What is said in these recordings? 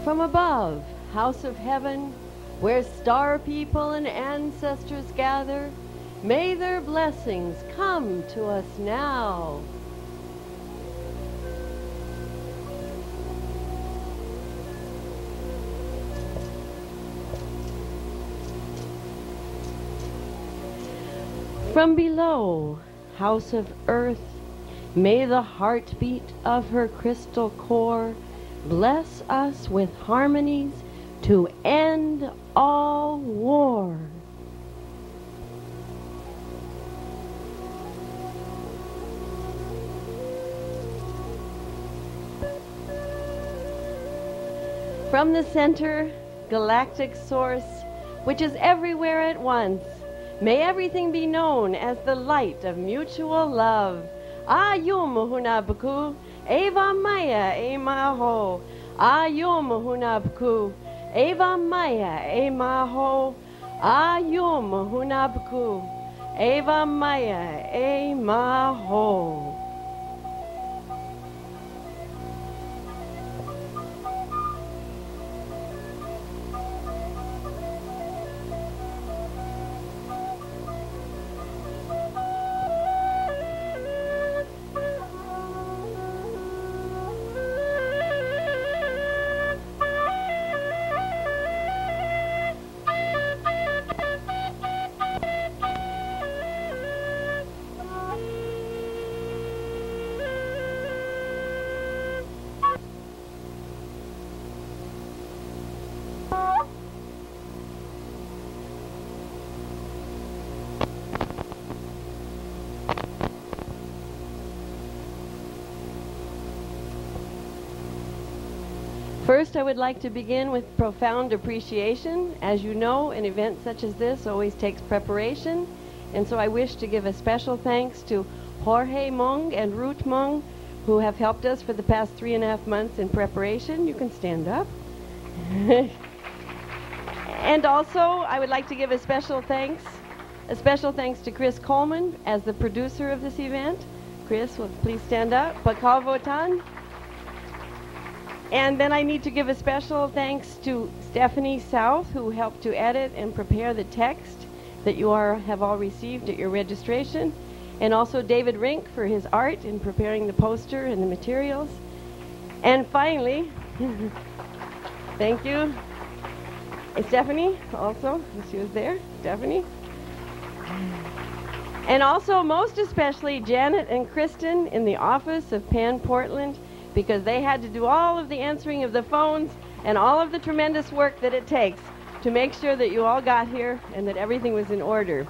From above, house of heaven, where star people and ancestors gather, may their blessings come to us now. From below, house of earth, may the heartbeat of her crystal core bless us with harmonies to end all war. From the center, galactic source, which is everywhere at once, may everything be known as the light of mutual love. Ayum hunabku, Eva Maya Emaho. Ayum hunabku, Eva Maya Emaho. Ayum hunabku, Eva Maya Emaho. First, I would like to begin with profound appreciation. As you know, an event such as this always takes preparation, and so I wish to give a special thanks to Jorge Mung and Ruth Mung, who have helped us for the past 3.5 months in preparation. You can stand up. And also, I would like to give a special thanks to Chris Coleman as the producer of this event. Chris, will please stand up. Valum Votan. And then I need to give a special thanks to Stephanie South, who helped to edit and prepare the text that you have all received at your registration, and also David Rink for his art in preparing the poster and the materials. And finally, thank you, Stephanie also, she was there, Stephanie. And also, most especially, Janet and Kristen in the office of Pan Portland, because they had to do all of the answering of the phones and all of the tremendous work that it takes to make sure that you all got here and that everything was in order.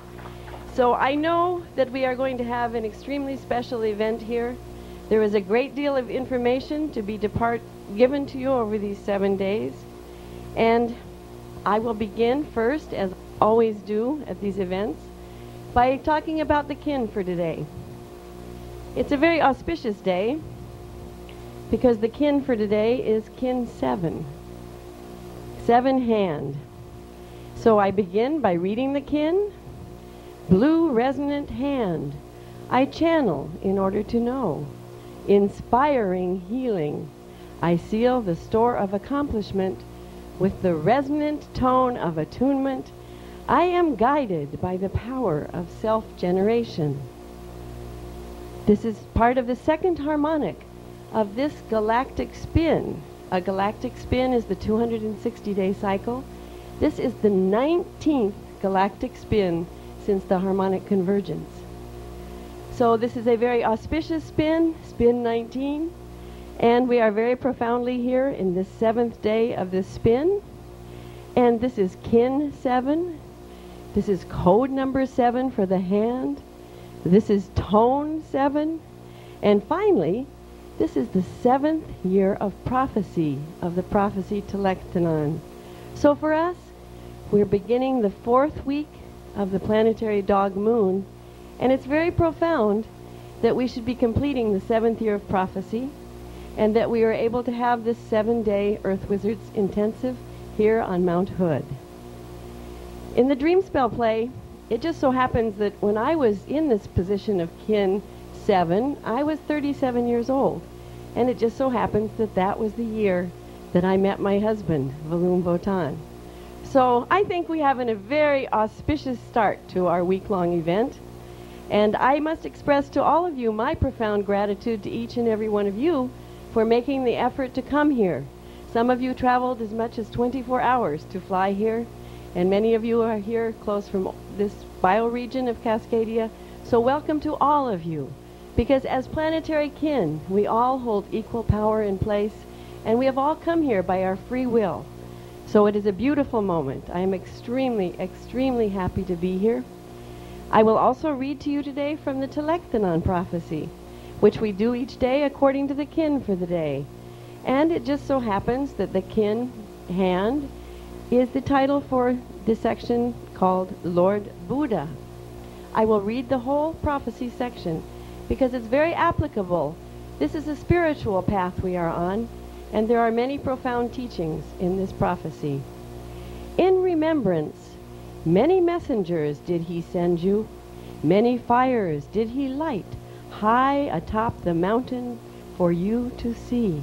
So I know that we are going to have an extremely special event here. There is a great deal of information to be given to you over these 7 days. And I will begin first, as I always do at these events, by talking about the kin for today. It's a very auspicious day, because the kin for today is kin 7. 7 hand. So I begin by reading the kin. Blue resonant hand. I channel in order to know. Inspiring healing. I seal the store of accomplishment with the resonant tone of attunement. I am guided by the power of self-generation. This is part of the second harmonic of this galactic spin. A galactic spin is the 260-day cycle. This is the 19th galactic spin since the harmonic convergence. So this is a very auspicious spin, spin 19, and we are very profoundly here in this 7th day of this spin. And this is kin 7. This is code number 7 for the hand. This is tone 7. And finally, this is the 7th year of prophecy, of the prophecy Telektanon. So for us, we're beginning the 4th week of the planetary dog moon, and it's very profound that we should be completing the 7th year of prophecy, and that we are able to have this 7-day Earth Wizards intensive here on Mount Hood. In the dream spell play, it just so happens that when I was in this position of kin 7, I was 37 years old. And it just so happens that that was the year that I met my husband, Valum Votan. So I think we have a very auspicious start to our week-long event. And I must express to all of you my profound gratitude to each and every one of you for making the effort to come here. Some of you traveled as much as 24 hours to fly here, and many of you are here close from this bioregion of Cascadia. So welcome to all of you, because as planetary kin, we all hold equal power and place, and we have all come here by our free will. So it is a beautiful moment. I am extremely, extremely happy to be here. I will also read to you today from the Telektanon prophecy, which we do each day according to the kin for the day. And it just so happens that the kin hand is the title for this section called Lord Buddha. I will read the whole prophecy section because it's very applicable. This is a spiritual path we are on, and there are many profound teachings in this prophecy. In remembrance, many messengers did he send you, many fires did he light high atop the mountain for you to see.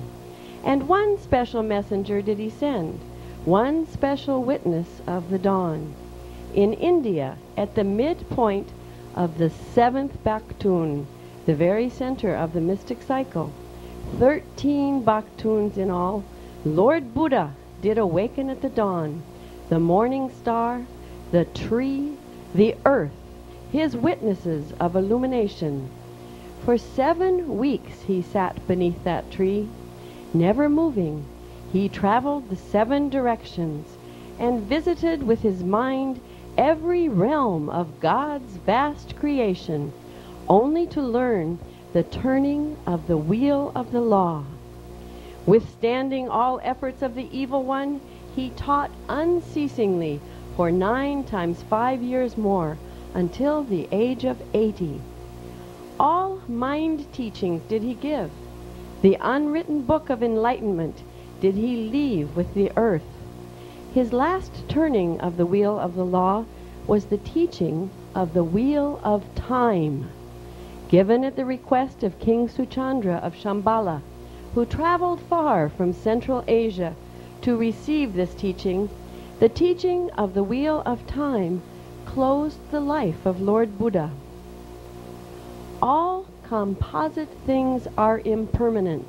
And one special messenger did he send, one special witness of the dawn. In India, at the midpoint of the 7th Baktun, the very center of the mystic cycle, 13 Baktuns in all, Lord Buddha did awaken at the dawn, the morning star, the tree, the earth, his witnesses of illumination. For 7 weeks he sat beneath that tree, never moving. He traveled the 7 directions and visited with his mind every realm of God's vast creation, only to learn the turning of the wheel of the law. Withstanding all efforts of the evil one, he taught unceasingly for 9 times 5 years more, until the age of 80. All mind teachings did he give. The unwritten book of enlightenment did he leave with the earth. His last turning of the wheel of the law was the teaching of the wheel of time, given at the request of King Suchandra of Shambhala, who traveled far from Central Asia to receive this teaching. The teaching of the wheel of time closed the life of Lord Buddha. All composite things are impermanent,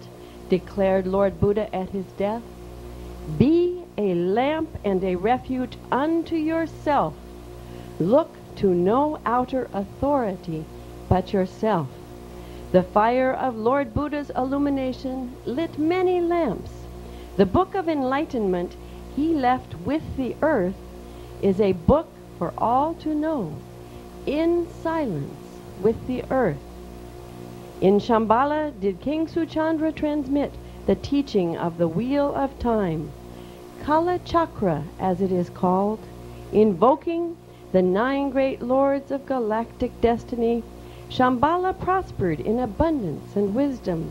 declared Lord Buddha at his death. Be a lamp and a refuge unto yourself. Look to no outer authority but yourself. The fire of Lord Buddha's illumination lit many lamps. The book of enlightenment he left with the earth is a book for all to know, in silence with the earth. In Shambhala did King Suchandra transmit the teaching of the wheel of time, Kala Chakra as it is called, invoking the 9 great lords of galactic destiny. Shambhala prospered in abundance and wisdom.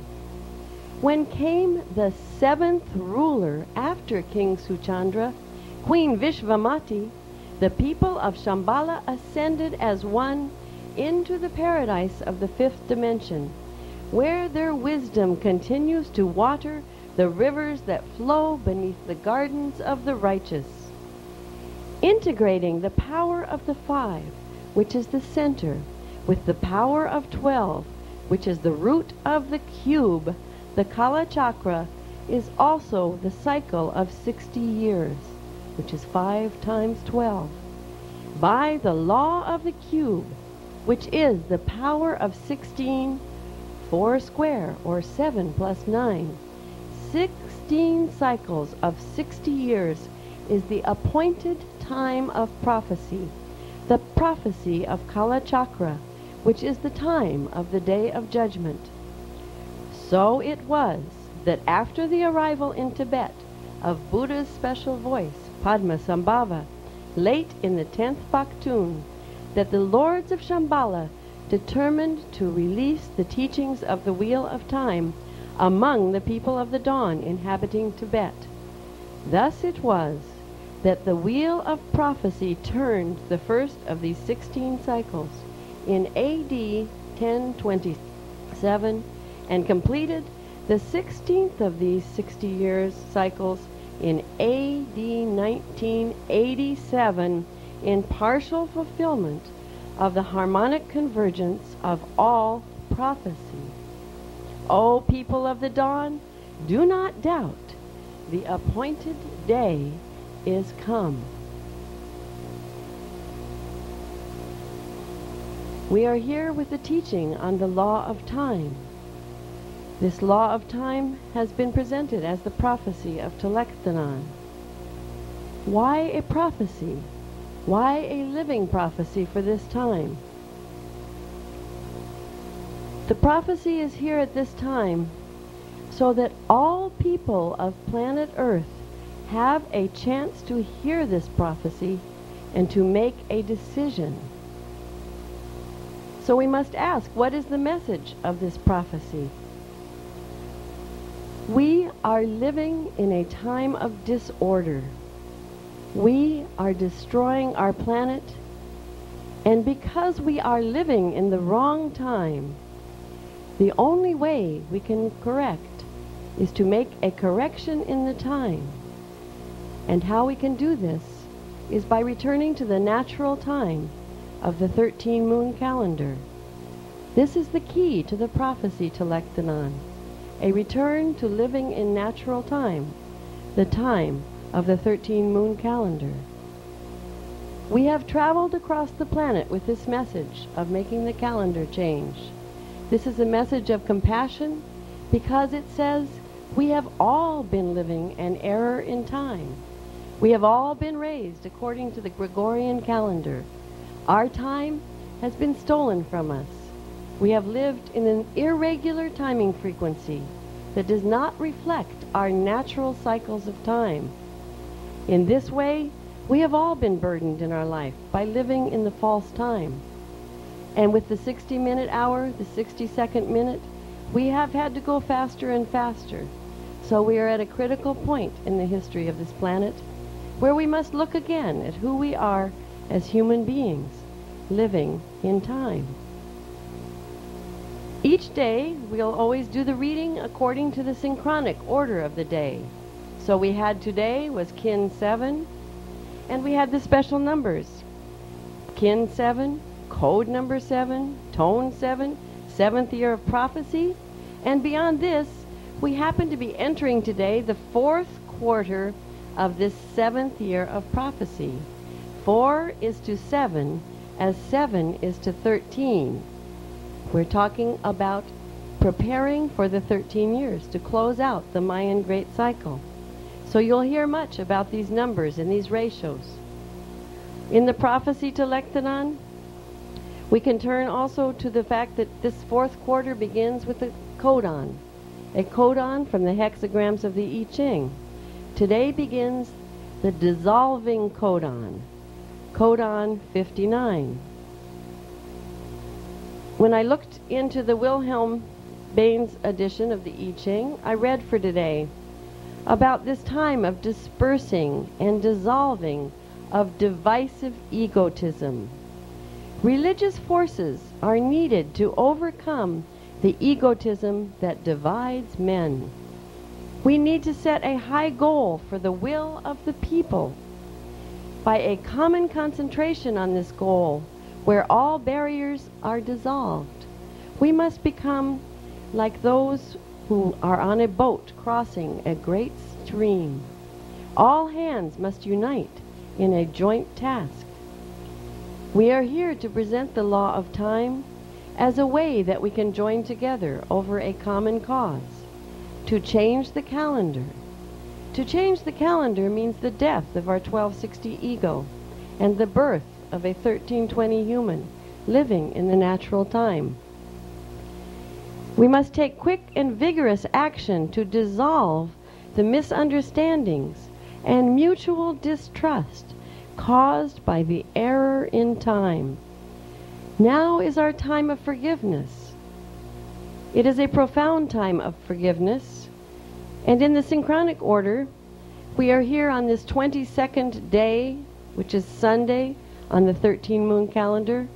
When came the 7th ruler after King Suchandra, Queen Vishvamati, the people of Shambhala ascended as one into the paradise of the 5th dimension, where their wisdom continues to water the rivers that flow beneath the gardens of the righteous. Integrating the power of the 5, which is the center, with the power of 12, which is the root of the cube, the Kala Chakra is also the cycle of 60 years, which is 5 times 12. By the law of the cube, which is the power of 16, 4 square, or 7 plus 9, 16 cycles of 60 years is the appointed time of prophecy, the prophecy of Kala Chakra, which is the time of the day of judgment. So it was that after the arrival in Tibet of Buddha's special voice, Padmasambhava, late in the 10th Baktun, that the lords of Shambhala determined to release the teachings of the wheel of time among the people of the dawn inhabiting Tibet. Thus it was that the wheel of prophecy turned the first of these 16 cycles in AD 1027 and completed the 16th of these 60 years cycles in AD 1987 in partial fulfillment of the harmonic convergence of all prophecy. O people of the dawn, do not doubt, the appointed day is come. We are here with the teaching on the law of time. This law of time has been presented as the prophecy of Telechthenon. Why a prophecy? Why a living prophecy for this time? The prophecy is here at this time so that all people of planet Earth have a chance to hear this prophecy and to make a decision. So we must ask, what is the message of this prophecy? We are living in a time of disorder. We are destroying our planet, and because we are living in the wrong time, the only way we can correct is to make a correction in the time. And how we can do this is by returning to the natural time of the 13-moon calendar. This is the key to the prophecy Telechthenon, a return to living in natural time, the time of the 13-moon calendar. We have traveled across the planet with this message of making the calendar change. This is a message of compassion because it says we have all been living an error in time. We have all been raised according to the Gregorian calendar. Our time has been stolen from us. We have lived in an irregular timing frequency that does not reflect our natural cycles of time. In this way, we have all been burdened in our life by living in the false time. And with the 60-minute hour, the 60-second minute, we have had to go faster and faster. So we are at a critical point in the history of this planet where we must look again at who we are as human beings living in time. Each day, we'll always do the reading according to the synchronic order of the day. So we had today was Kin 7, and we had the special numbers. Kin 7, code number 7, tone 7, 7th year of prophecy, and beyond this, we happen to be entering today the 4th quarter of this 7th year of prophecy. 4 is to 7, as 7 is to 13. We're talking about preparing for the 13 years to close out the Mayan Great Cycle. So you'll hear much about these numbers and these ratios. In the prophecy Telechthenon, we can turn also to the fact that this 4th quarter begins with a codon from the hexagrams of the I Ching. Today begins the dissolving codon, codon 59. When I looked into the Wilhelm Baines edition of the I Ching, I read for today about this time of dispersing and dissolving of divisive egotism. Religious forces are needed to overcome the egotism that divides men. We need to set a high goal for the will of the people. By a common concentration on this goal, where all barriers are dissolved, we must become like those who are on a boat crossing a great stream. All hands must unite in a joint task. We are here to present the law of time as a way that we can join together over a common cause, to change the calendar. To change the calendar means the death of our 1260 ego and the birth of a 1320 human living in the natural time. We must take quick and vigorous action to dissolve the misunderstandings and mutual distrust caused by the error in time. Now is our time of forgiveness. It is a profound time of forgiveness, and in the synchronic order, we are here on this 22nd day, which is Sunday on the 13-moon calendar,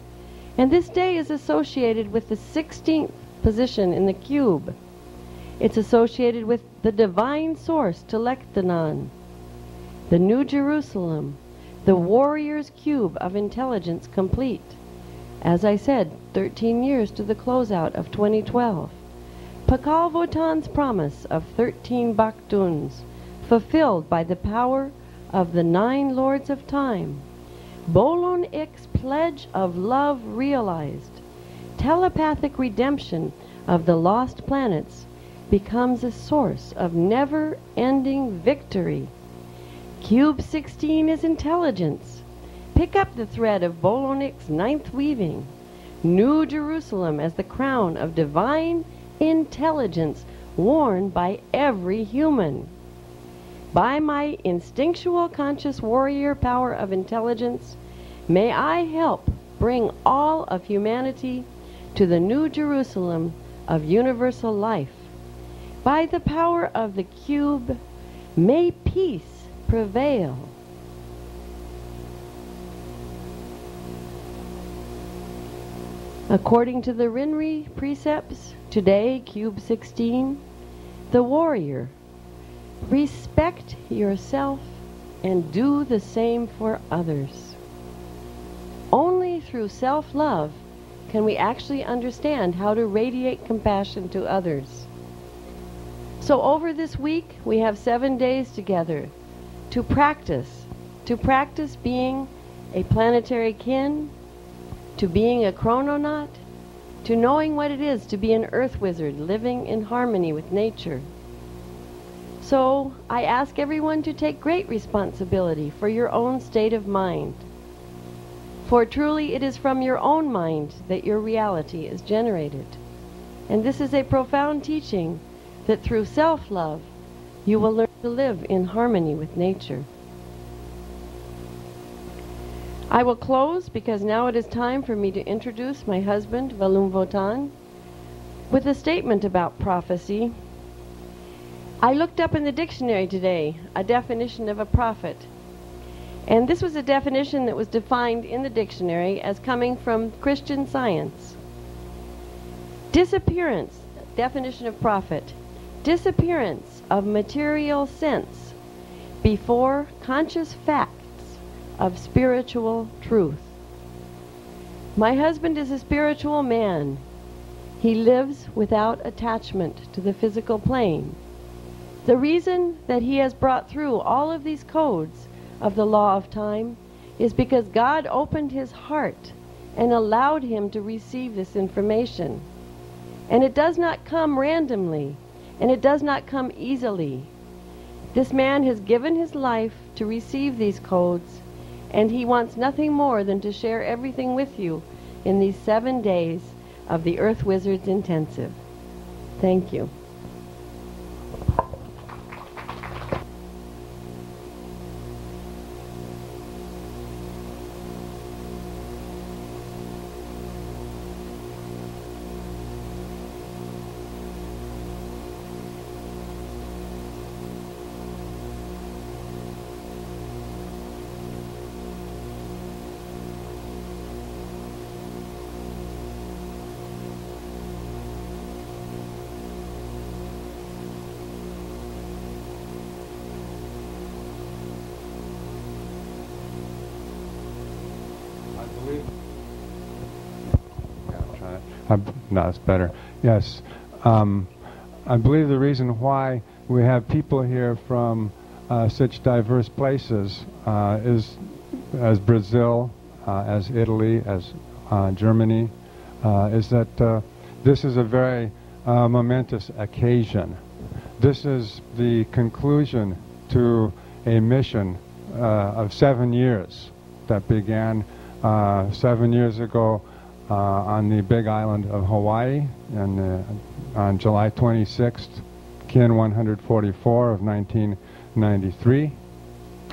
and this day is associated with the 16th position in the cube. It's associated with the divine source, Telektanon, the New Jerusalem, the warrior's cube of intelligence complete. As I said, 13 years to the closeout of 2012. Pakal Votan's promise of 13 Baktuns, fulfilled by the power of the 9 Lords of Time. Bolon Ik's pledge of love realized. Telepathic redemption of the lost planets becomes a source of never-ending victory. Cube 16 is intelligence. Pick up the thread of Bolon Ik's 9th weaving. New Jerusalem as the crown of divine intelligence worn by every human. By my instinctual conscious warrior power of intelligence, may I help bring all of humanity to the New Jerusalem of universal life. By the power of the cube, may peace prevail. According to the Rinri precepts, today, Cube 16, the warrior, respect yourself and do the same for others. Only through self-love can we actually understand how to radiate compassion to others. So over this week, we have 7 days together to practice being a planetary kin, to being a chrononaut, to knowing what it is to be an earth wizard living in harmony with nature. So I ask everyone to take great responsibility for your own state of mind. For truly it is from your own mind that your reality is generated. And this is a profound teaching that through self-love you will learn to live in harmony with nature. I will close because now it is time for me to introduce my husband, Valum Votan, with a statement about prophecy. I looked up in the dictionary today a definition of a prophet. And this was a definition that was defined in the dictionary as coming from Christian Science. Disappearance, definition of prophet, disappearance of material sense before conscious facts of spiritual truth. My husband is a spiritual man. He lives without attachment to the physical plane. The reason that he has brought through all of these codes of the law of time is because God opened his heart and allowed him to receive this information. And it does not come randomly, and it does not come easily. This man has given his life to receive these codes, and he wants nothing more than to share everything with you in these 7 days of the Earth Wizards Intensive. Thank you. No, it's better. Yes. I believe the reason why we have people here from such diverse places is as Brazil, as Italy, as Germany, is that this is a very momentous occasion. This is the conclusion to a mission of 7 years that began 7 years ago on the big island of Hawaii, and on July 26th, Kin 144 of 1993.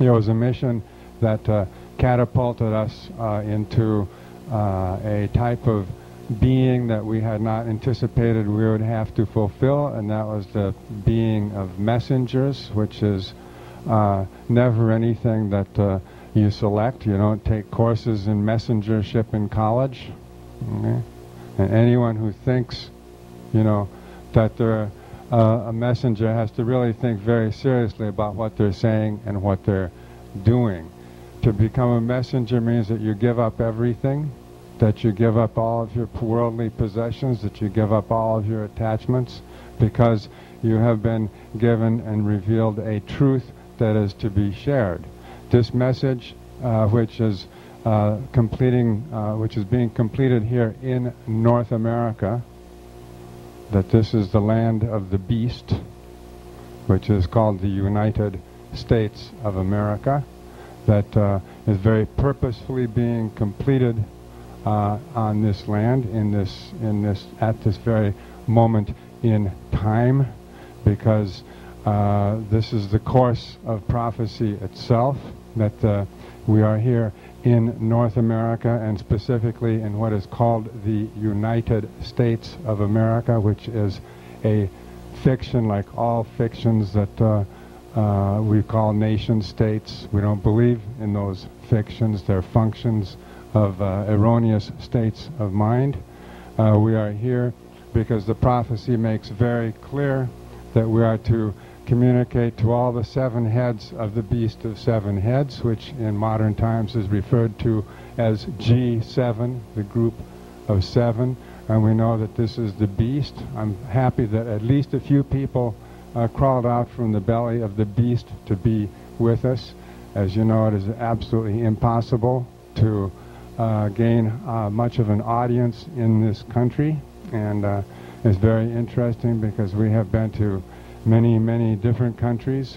It was a mission that catapulted us into a type of being that we had not anticipated we would have to fulfill, and that was the being of messengers, which is never anything that you select. You don't take courses in messengership in college. Okay? And anyone who thinks, that they're a messenger has to really think very seriously about what they're saying and what they're doing. To become a messenger means that you give up everything, that you give up all of your worldly possessions, that you give up all of your attachments, because you have been given and revealed a truth that is to be shared. This message, which is being completed here in North America, that this is the land of the beast, which is called the United States of America, that is very purposefully being completed on this land at this very moment in time, because this is the course of prophecy itself, that we are here in North America, and specifically in what is called the United States of America, which is a fiction like all fictions that we call nation states. We don't believe in those fictions. They're functions of erroneous states of mind. We are here because the prophecy makes very clear that we are to communicate to all the 7 heads of the beast of 7 heads, which in modern times is referred to as G7, the group of 7. And we know that this is the beast. I'm happy that at least a few people crawled out from the belly of the beast to be with us. As you know, it is absolutely impossible to gain much of an audience in this country, and it's very interesting because we have been to many, many different countries.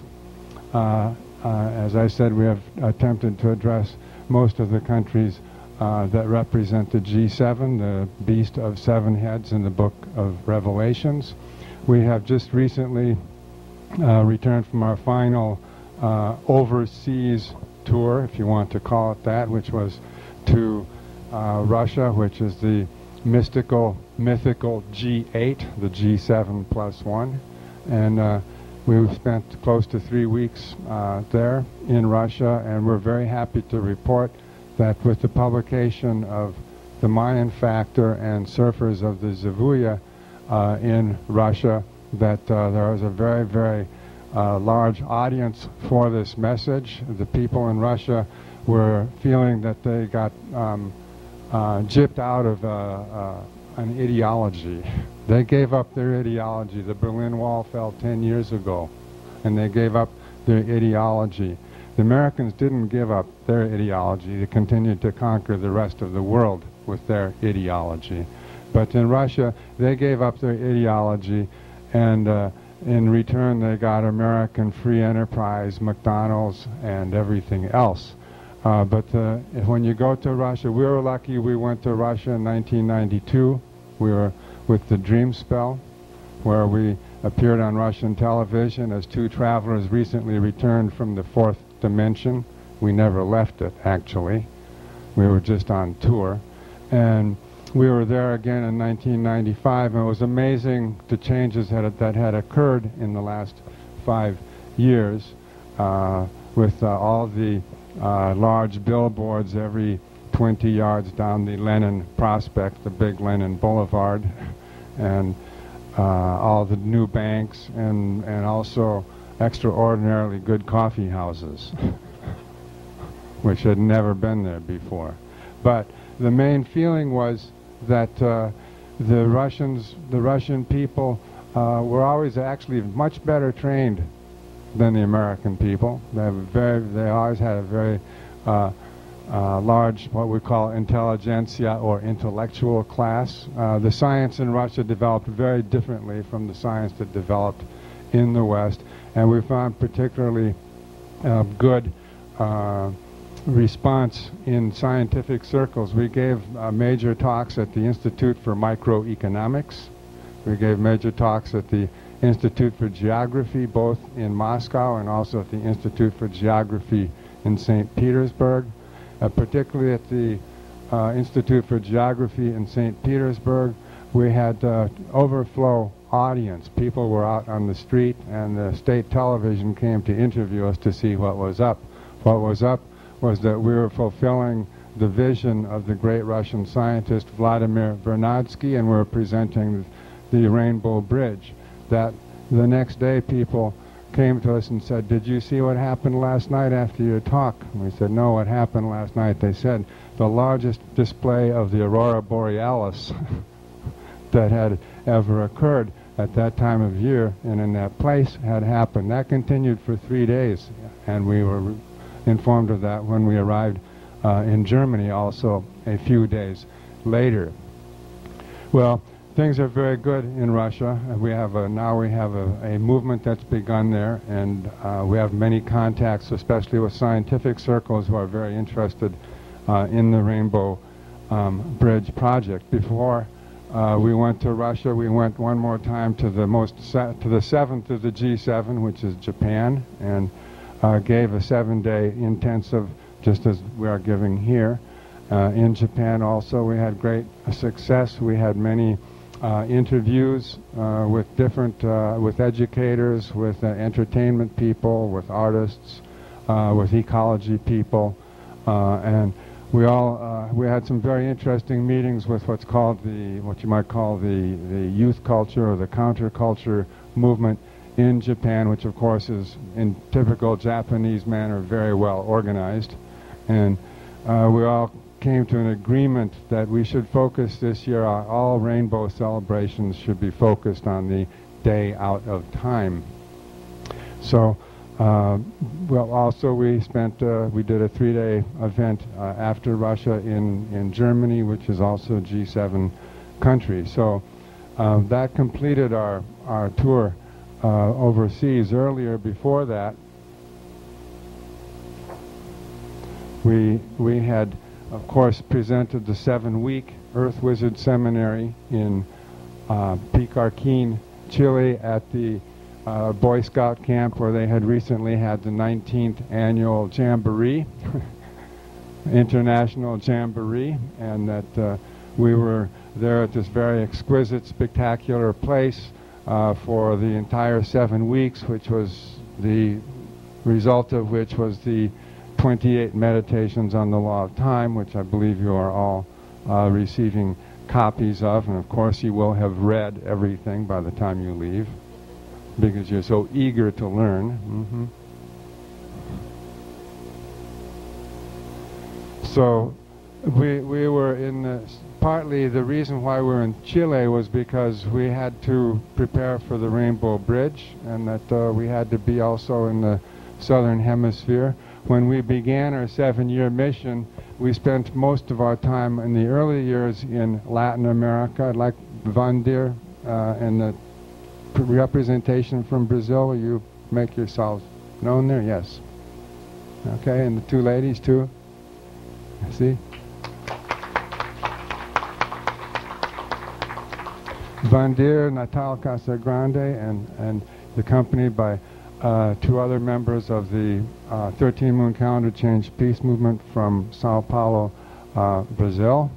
As I said, we have attempted to address most of the countries that represent the G7, the beast of 7 heads in the book of Revelations. We have just recently returned from our final overseas tour, if you want to call it that, which was to Russia, which is the mythical G8, the G7 plus 1. And we spent close to 3 weeks there in Russia, and we're very happy to report that with the publication of the Mayan Factor and Surfers of the Zavuya in Russia, that there was a very, very large audience for this message. The people in Russia were feeling that they got gypped out of an ideology. They gave up their ideology. The Berlin Wall fell 10 years ago, and they gave up their ideology. The Americans didn't give up their ideology. They continued to conquer the rest of the world with their ideology. But in Russia, they gave up their ideology, and in return they got American free enterprise, McDonald's, and everything else. But when you go to Russia, we were lucky. We went to Russia in 1992. We were with the Dream Spell, where we appeared on Russian television as 2 travelers recently returned from the 4th dimension. We never left it, actually. We were just on tour. And we were there again in 1995, and it was amazing the changes that had occurred in the last 5 years with all the large billboards every 20 yards down the Lenin Prospect, the big Lenin Boulevard, and all the new banks, and also extraordinarily good coffee houses, which had never been there before. But the main feeling was that the Russian people were always actually much better trained than the American people. They always had a very large, what we call intelligentsia, or intellectual class. The science in Russia developed very differently from the science that developed in the West, and we found particularly good response in scientific circles. We gave major talks at the Institute for Microeconomics. We gave major talks at the Institute for Geography, both in Moscow and also at the Institute for Geography in St. Petersburg. Particularly at the Institute for Geography in St. Petersburg, we had overflow audience. People were out on the street, and the state television came to interview us to see what was up. What was up was that we were fulfilling the vision of the great Russian scientist Vladimir Vernadsky, and we were presenting the Rainbow Bridge. That the next day people came to us and said, "Did you see what happened last night after your talk?" And we said, "No, what happened last night?" They said, "The largest display of the aurora borealis that had ever occurred at that time of year and in that place had happened." That continued for 3 days, and we were informed of that when we arrived in Germany also a few days later. Well, things are very good in Russia. Now we have a movement that's begun there, and we have many contacts, especially with scientific circles who are very interested in the Rainbow Bridge project. Before we went to Russia, we went one more time to the seventh of the G7, which is Japan, and gave a 7-day intensive, just as we are giving here. In Japan also we had great success. We had many interviews with different, with educators, with entertainment people, with artists, with ecology people, and we had some very interesting meetings with what you might call the youth culture or the counterculture movement in Japan, which of course is in typical Japanese manner very well organized, and we all came to an agreement that we should focus this year, all rainbow celebrations should be focused on the day out of time. So, well, also we did a 3-day event after Russia in Germany, which is also a G7 country. So that completed our tour overseas. Earlier, before that, we had, of course, presented the 7-week Earth Wizard Seminary in Picarquín, Chile, at the Boy Scout camp where they had recently had the 19th annual Jamboree, International Jamboree, and that we were there at this very exquisite, spectacular place for the entire 7 weeks, which was the result of which was the 28 meditations on the law of time, which I believe you are all receiving copies of, and of course you will have read everything by the time you leave, because you're so eager to learn. So we were partly the reason why we're in Chile was because we had to prepare for the Rainbow Bridge, and that we had to be also in the Southern Hemisphere. When we began our 7-year mission, we spent most of our time in the early years in Latin America. I'd like Vandir and the representation from Brazil. Will you make yourselves known there? Yes. Okay, and the two ladies too. See? Vandir, Natal Casagrande, and accompanied by 2 other members of the 13 Moon Calendar Change Peace Movement from Sao Paulo, Brazil.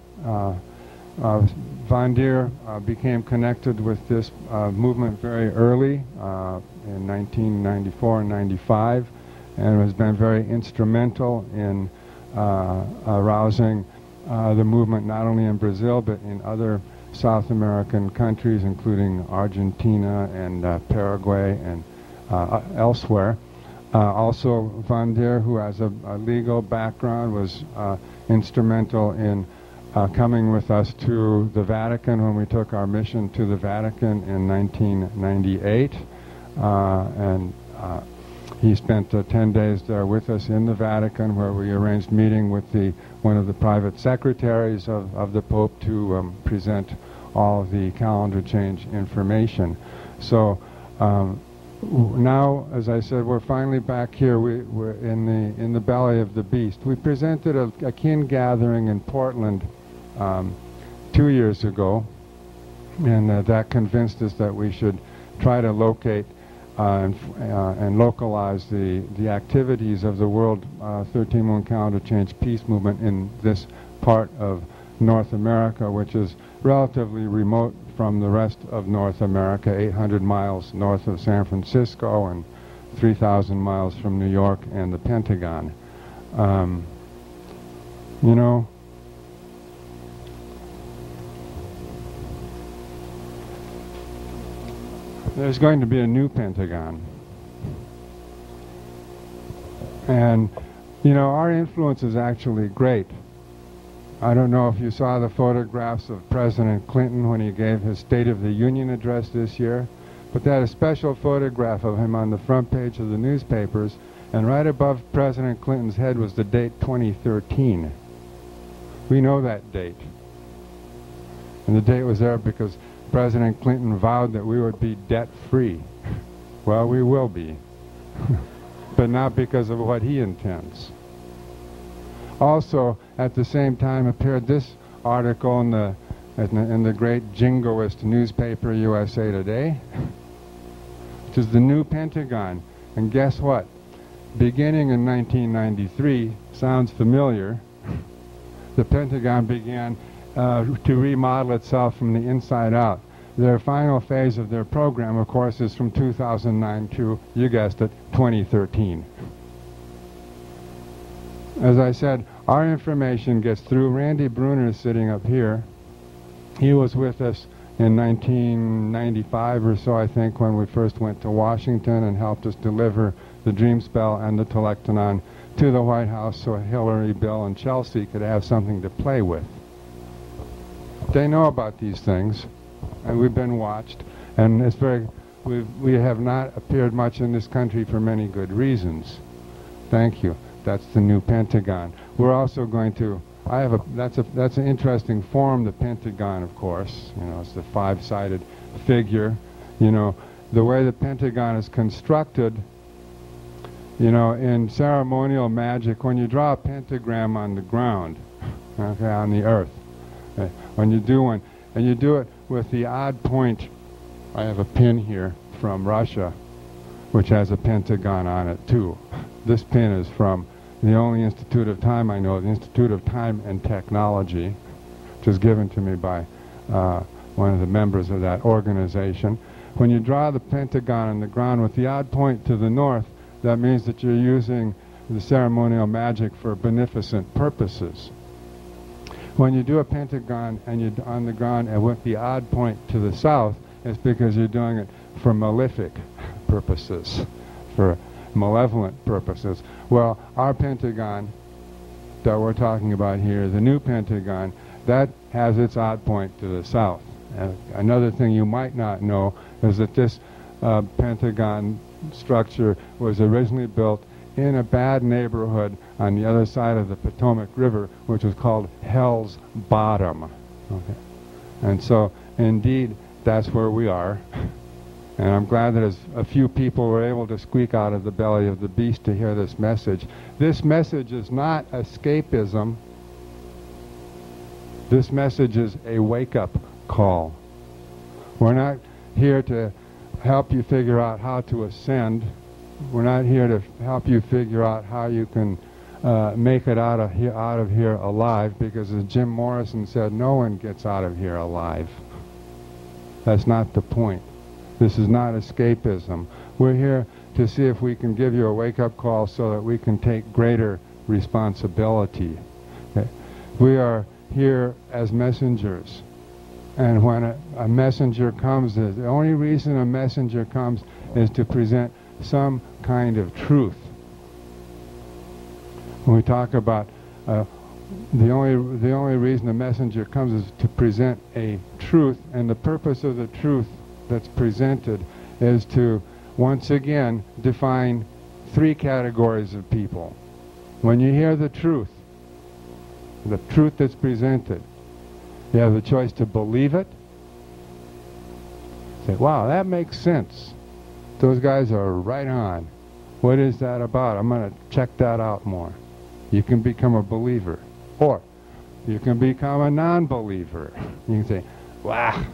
Vandir became connected with this movement very early in 1994 and 95, and has been very instrumental in arousing the movement not only in Brazil but in other South American countries, including Argentina and Paraguay and elsewhere. Also, Vandir, who has a legal background, was instrumental in coming with us to the Vatican when we took our mission to the Vatican in 1998. He spent 10 days there with us in the Vatican, where we arranged meeting with one of the private secretaries of the Pope to present all of the calendar change information. So now, as I said, we're finally back here. We're in the belly of the beast. We presented a kin gathering in Portland 2 years ago, and that convinced us that we should try to locate and localize the activities of the World 13 Moon Calendar Change Peace Movement in this part of North America, which is relatively remote from the rest of North America, 800 miles north of San Francisco and 3,000 miles from New York and the Pentagon. You know, there's going to be a new Pentagon. And, you know, our influence is actually great. I don't know if you saw the photographs of President Clinton when he gave his State of the Union address this year, but they had a special photograph of him on the front page of the newspapers, and right above President Clinton's head was the date 2013. We know that date. And the date was there because President Clinton vowed that we would be debt-free. Well, we will be. But not because of what he intends. Also, at the same time appeared this article in the great jingoist newspaper USA Today, which is the new Pentagon. And guess what? Beginning in 1993, sounds familiar, the Pentagon began to remodel itself from the inside out. Their final phase of their program, of course, is from 2009 to, you guessed it, 2013. As I said, our information gets through. Randy Bruner is sitting up here. He was with us in 1995 or so, I think, when we first went to Washington and helped us deliver the Dream Spell and the Telectanon to the White House so Hillary, Bill, and Chelsea could have something to play with. They know about these things, and we've been watched, and it's we have not appeared much in this country for many good reasons. Thank you. That's the new Pentagon. We're also going to, that's an interesting form, the Pentagon, of course. You know, it's the five-sided figure. You know, the way the Pentagon is constructed, you know, in ceremonial magic, when you draw a pentagram on the ground, okay, on the earth, okay, when you do one, and you do it with the odd point, I have a pin here from Russia, which has a pentagon on it too. This pin is from the only institute of time I know, the Institute of Time and Technology, which was given to me by one of the members of that organization. When you draw the pentagon on the ground with the odd point to the north, that means that you're using the ceremonial magic for beneficent purposes. When you do a pentagon and you're on the ground and with the odd point to the south, it's because you're doing it for malefic purposes, for malevolent purposes. Well, our Pentagon that we're talking about here, the new Pentagon, that has its odd point to the south. And another thing you might not know is that this Pentagon structure was originally built in a bad neighborhood on the other side of the Potomac River, which was called Hell's Bottom. Okay. And so, indeed, that's where we are. And I'm glad that as a few people were able to squeak out of the belly of the beast to hear this message. This message is not escapism. This message is a wake-up call. We're not here to help you figure out how to ascend. We're not here to help you figure out how you can make it out of here alive, because as Jim Morrison said, no one gets out of here alive. That's not the point. This is not escapism. We're here to see if we can give you a wake-up call so that we can take greater responsibility. Okay? We are here as messengers. And when a messenger comes, the only reason a messenger comes is to present some kind of truth. When we talk about the only reason a messenger comes is to present a truth, and the purpose of the truth that's presented is to once again define three categories of people. When you hear the truth that's presented, you have the choice to believe it. Say, wow, that makes sense. Those guys are right on. What is that about? I'm going to check that out more. You can become a believer. Or you can become a non-believer. You can say, wow,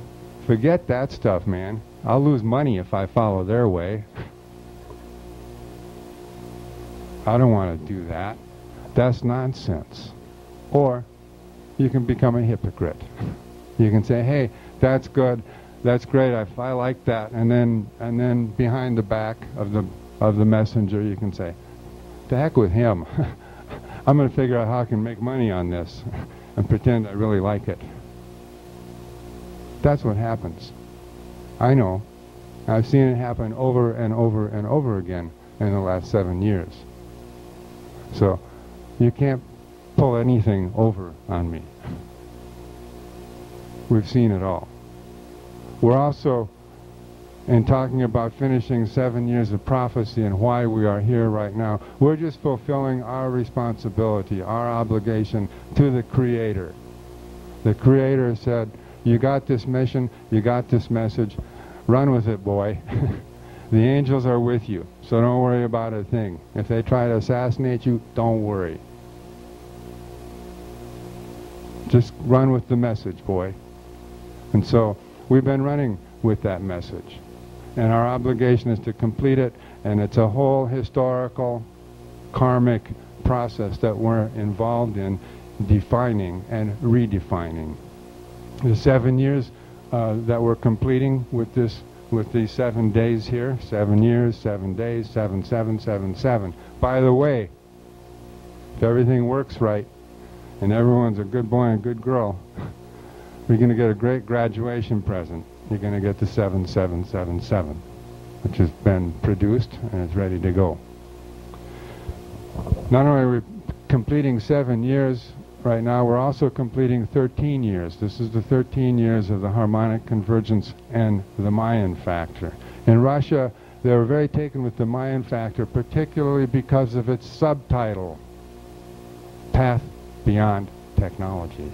forget that stuff, man. I'll lose money if I follow their way. I don't want to do that. That's nonsense. Or you can become a hypocrite. You can say, hey, that's good, that's great, I like that, and then behind the back of the messenger you can say, to heck with him. I'm going to figure out how I can make money on this and pretend I really like it. That's what happens. I know. I've seen it happen over and over and over again in the last 7 years. So you can't pull anything over on me. We've seen it all. We're also, in talking about finishing 7 years of prophecy and why we are here right now, we're just fulfilling our responsibility, our obligation to the Creator. The Creator said, you got this mission, you got this message, run with it, boy. The angels are with you, so don't worry about a thing. If they try to assassinate you, don't worry. Just run with the message, boy. And so we've been running with that message. And our obligation is to complete it, and it's a whole historical, karmic process that we're involved in defining and redefining. The 7 years that we're completing with these 7 days here, 7 years, 7 days, 7, 7, 7, 7. By the way, if everything works right, and everyone's a good boy and a good girl, you're going to get a great graduation present. You're going to get the 7777, which has been produced and is ready to go. Not only are we completing 7 years right now, we're also completing 13 years. This is the 13 years of the harmonic convergence and the Mayan factor. In Russia, they were very taken with the Mayan factor, particularly because of its subtitle, Path Beyond Technology.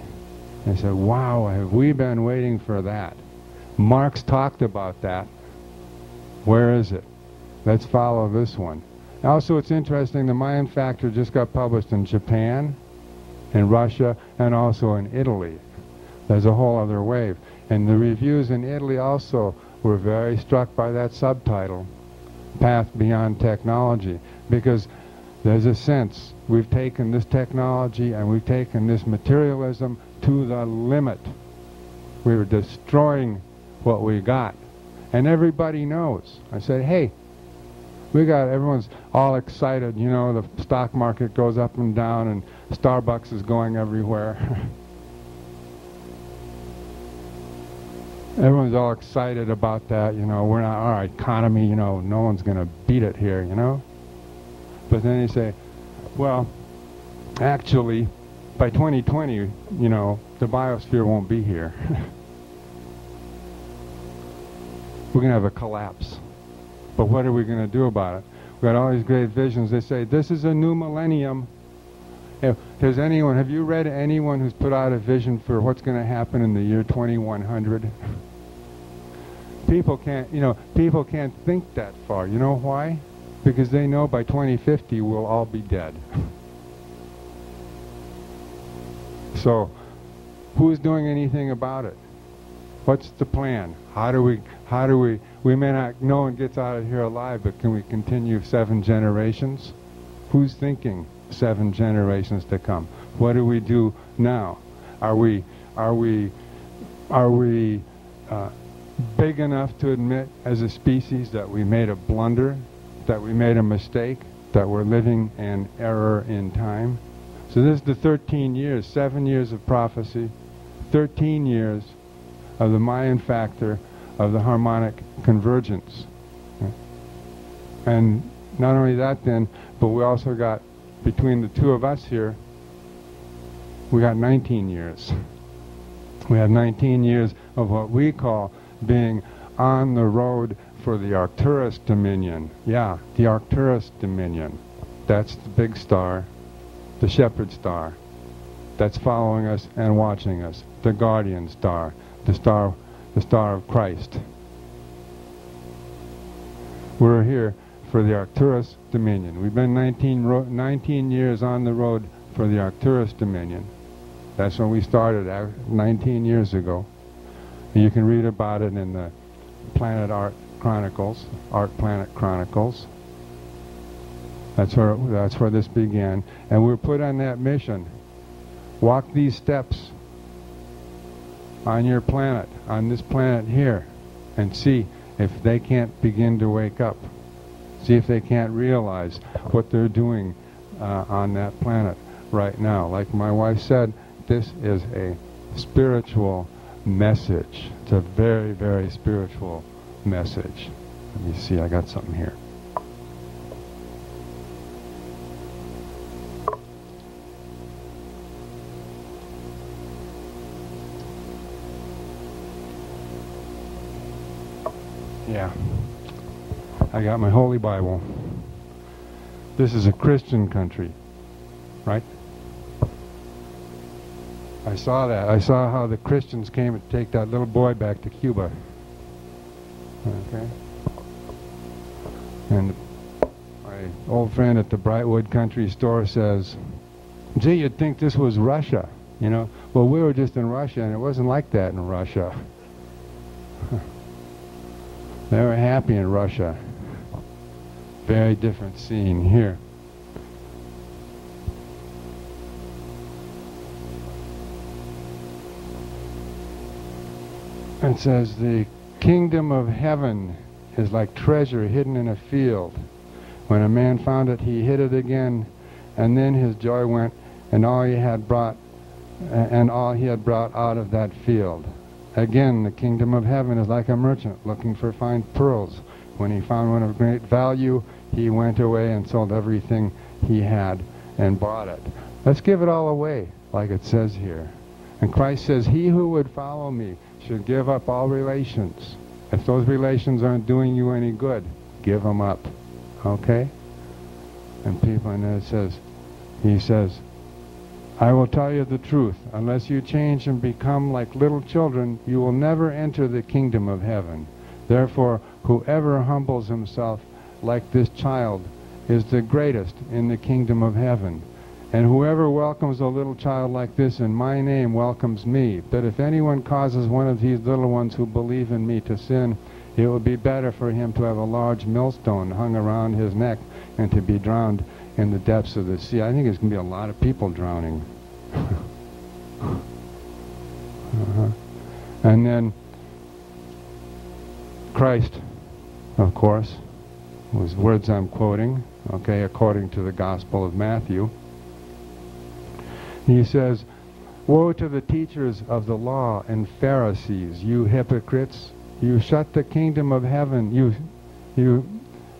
They said, wow, have we been waiting for that? Marx talked about that. Where is it? Let's follow this one. Also, it's interesting, the Mayan factor just got published in Japan, in Russia, and also in Italy. There's a whole other wave. And the reviews in Italy also were very struck by that subtitle, Path Beyond Technology, because there's a sense we've taken this technology and we've taken this materialism to the limit. We were destroying what we got. And everybody knows. I said, hey, everyone's all excited, you know, the stock market goes up and down and Starbucks is going everywhere. Everyone's all excited about that, you know, we're not, our economy, you know, no one's going to beat it here, you know. But then they say, well, actually, by 2020, you know, the biosphere won't be here. We're going to have a collapse. But what are we going to do about it? We've got all these great visions. They say, this is a new millennium. Have you read anyone who's put out a vision for what's going to happen in the year 2100? People can't think that far. You know why? Because they know by 2050 we'll all be dead. So, who's doing anything about it? What's the plan? We may not, no one gets out of here alive, but can we continue 7 generations? Who's thinking 7 generations to come? What do we do now? Are we big enough to admit as a species that we made a blunder, that we made a mistake, that we're living in error in time? So this is the 13 years, 7 years of prophecy, 13 years of the Mayan factor of the harmonic convergence. And not only that then, but we also got, between the two of us here, we got 19 years. We have 19 years of what we call being on the road for the Arcturus Dominion. Yeah, the Arcturus Dominion. That's the big star, the shepherd star, that's following us and watching us, the guardian star, the star of Christ. We're here for the Arcturus Dominion. We've been 19 years on the road for the Arcturus Dominion. That's when we started 19 years ago. And you can read about it in the Planet Art Chronicles, Art Planet Chronicles. That's where this began. And we're put on that mission. Walk these steps on your planet, on this planet here, and see if they can't begin to wake up. See if they can't realize what they're doing on that planet right now. Like my wife said, this is a spiritual message. It's a very, very spiritual message. Let me see, I got something here. Yeah, I got my Holy Bible. This is a Christian country, right? I saw that. I saw how the Christians came to take that little boy back to Cuba. Okay. And my old friend at the Brightwood Country Store says, gee, you'd think this was Russia, you know? Well, we were just in Russia, and it wasn't like that in Russia. They were happy in Russia. Very different scene here. It says, the kingdom of heaven is like treasure hidden in a field. When a man found it, he hid it again, and then his joy went, and all he had brought out of that field. Again, the kingdom of heaven is like a merchant looking for fine pearls. When he found one of great value, he went away and sold everything he had and bought it. Let's give it all away, like it says here. And Christ says, he who would follow me should give up all relations. If those relations aren't doing you any good, give them up. Okay? And people, and then it says, he says, I will tell you the truth. Unless you change and become like little children, you will never enter the kingdom of heaven. Therefore, whoever humbles himself like this child is the greatest in the kingdom of heaven. And whoever welcomes a little child like this in my name welcomes me. But if anyone causes one of these little ones who believe in me to sin, it would be better for him to have a large millstone hung around his neck and to be drowned in the depths of the sea. I think there's going to be a lot of people drowning. And then Christ, of course, whose words I'm quoting, okay, according to the Gospel of Matthew, he says, woe to the teachers of the law and Pharisees, you hypocrites! You shut the kingdom of heaven. You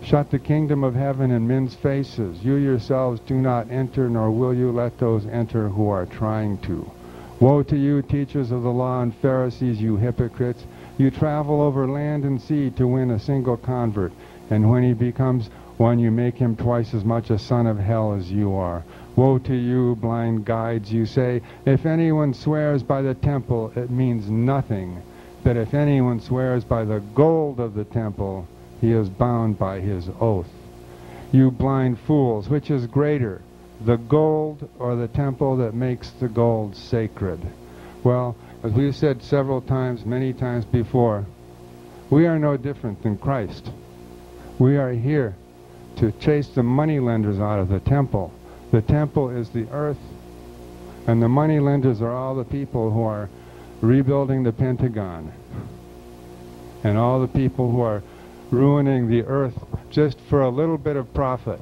shut the kingdom of heaven in men's faces. You yourselves do not enter, nor will you let those enter who are trying to. Woe to you, teachers of the law and Pharisees, you hypocrites! You travel over land and sea to win a single convert, and when he becomes one, you make him twice as much a son of hell as you are. Woe to you, blind guides! You say, if anyone swears by the temple, it means nothing. But if anyone swears by the gold of the temple, he is bound by his oath. You blind fools, which is greater, the gold or the temple that makes the gold sacred? Well, as we've said several times, many times before, we are no different than Christ. We are here to chase the moneylenders out of the temple. The temple is the earth, and the moneylenders are all the people who are rebuilding the Pentagon, and all the people who are ruining the earth just for a little bit of profit.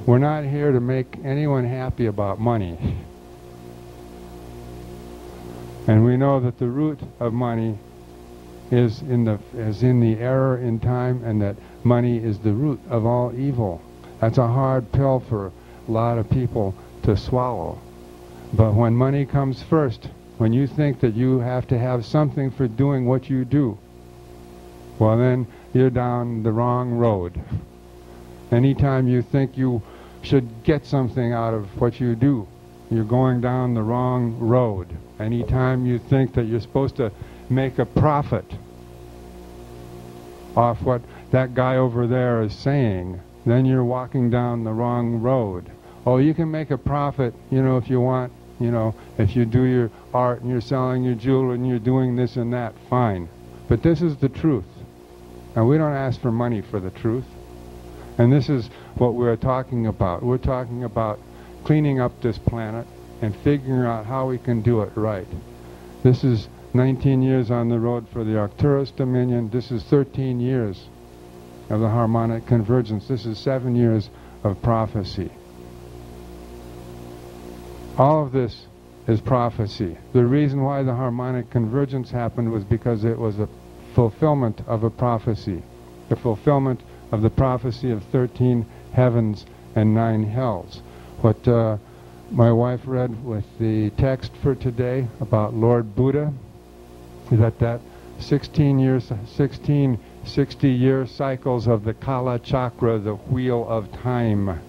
We're not here to make anyone happy about money. And we know that the root of money is in the error in time, and that money is the root of all evil. That's a hard pill for a lot of people to swallow. But when money comes first, when you think that you have to have something for doing what you do, well, then you're down the wrong road. Anytime you think you should get something out of what you do, you're going down the wrong road. Anytime you think that you're supposed to make a profit off what that guy over there is saying, then you're walking down the wrong road. Oh, you can make a profit, you know, if you want, you know, if you do your art and you're selling your jewelry and you're doing this and that, fine. But this is the truth. And we don't ask for money for the truth. And this is what we're talking about. We're talking about cleaning up this planet and figuring out how we can do it right. This is 19 years on the road for the Arcturus Dominion. This is 13 years of the harmonic convergence. This is 7 years of prophecy. All of this is prophecy. The reason why the harmonic convergence happened was because it was a fulfillment of a prophecy. the fulfillment of the prophecy of 13 heavens and 9 hells. What my wife read with the text for today about Lord Buddha, that 16 60-year cycles of the Kala Chakra, the wheel of time,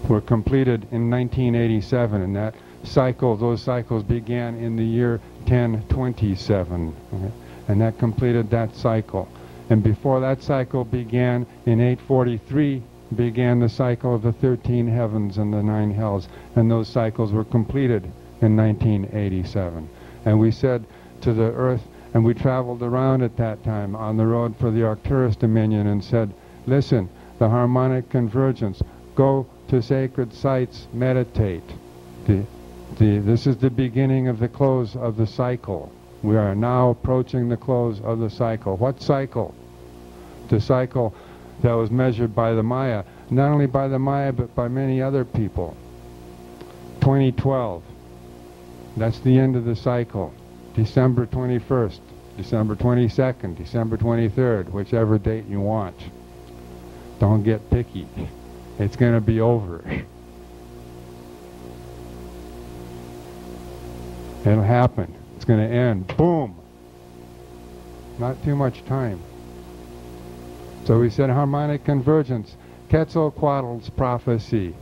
were completed in 1987, and that cycle, those cycles began in the year 1027, okay? And that completed that cycle. And before that cycle began, in 843, began the cycle of the 13 heavens and the 9 hells, and those cycles were completed in 1987. And we said to the earth, and we traveled around at that time on the road for the Arcturus Dominion and said, listen, the harmonic convergence, go to sacred sites, meditate. This is the beginning of the close of the cycle. We are now approaching the close of the cycle. What cycle? The cycle that was measured by the Maya, not only by the Maya but by many other people. 2012, that's the end of the cycle. December 21st, December 22nd, December 23rd, whichever date you want. Don't get picky. It's going to be over. It'll happen. It's going to end. Boom! Not too much time. So we said harmonic convergence, Quetzalcoatl's prophecy.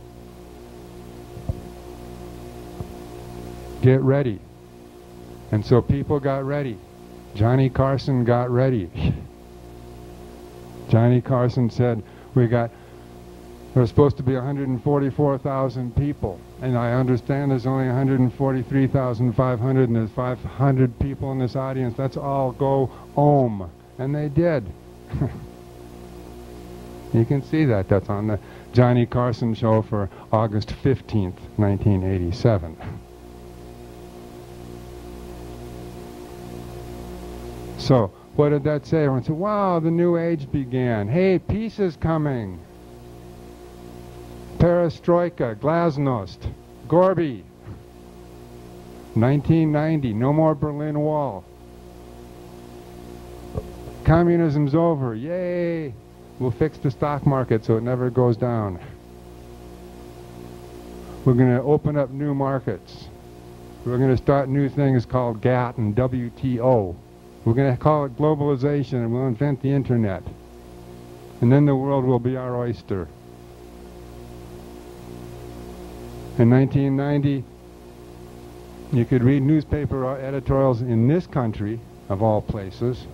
Get ready. And so people got ready. Johnny Carson got ready. Johnny Carson said, there were supposed to be 144,000 people, and I understand there's only 143,500, and there's 500 people in this audience. Let's all go Om. And they did. You can see that. That's on the Johnny Carson show for August 15th, 1987. So, what did that say? Everyone said, wow, the new age began. Hey, peace is coming. Perestroika, Glasnost, Gorby. 1990, no more Berlin Wall. Communism's over, yay! We'll fix the stock market so it never goes down. We're going to open up new markets. We're going to start new things called GATT and WTO. We're going to call it globalization, and we'll invent the internet. And then the world will be our oyster. In 1990, you could read newspaper editorials in this country, of all places,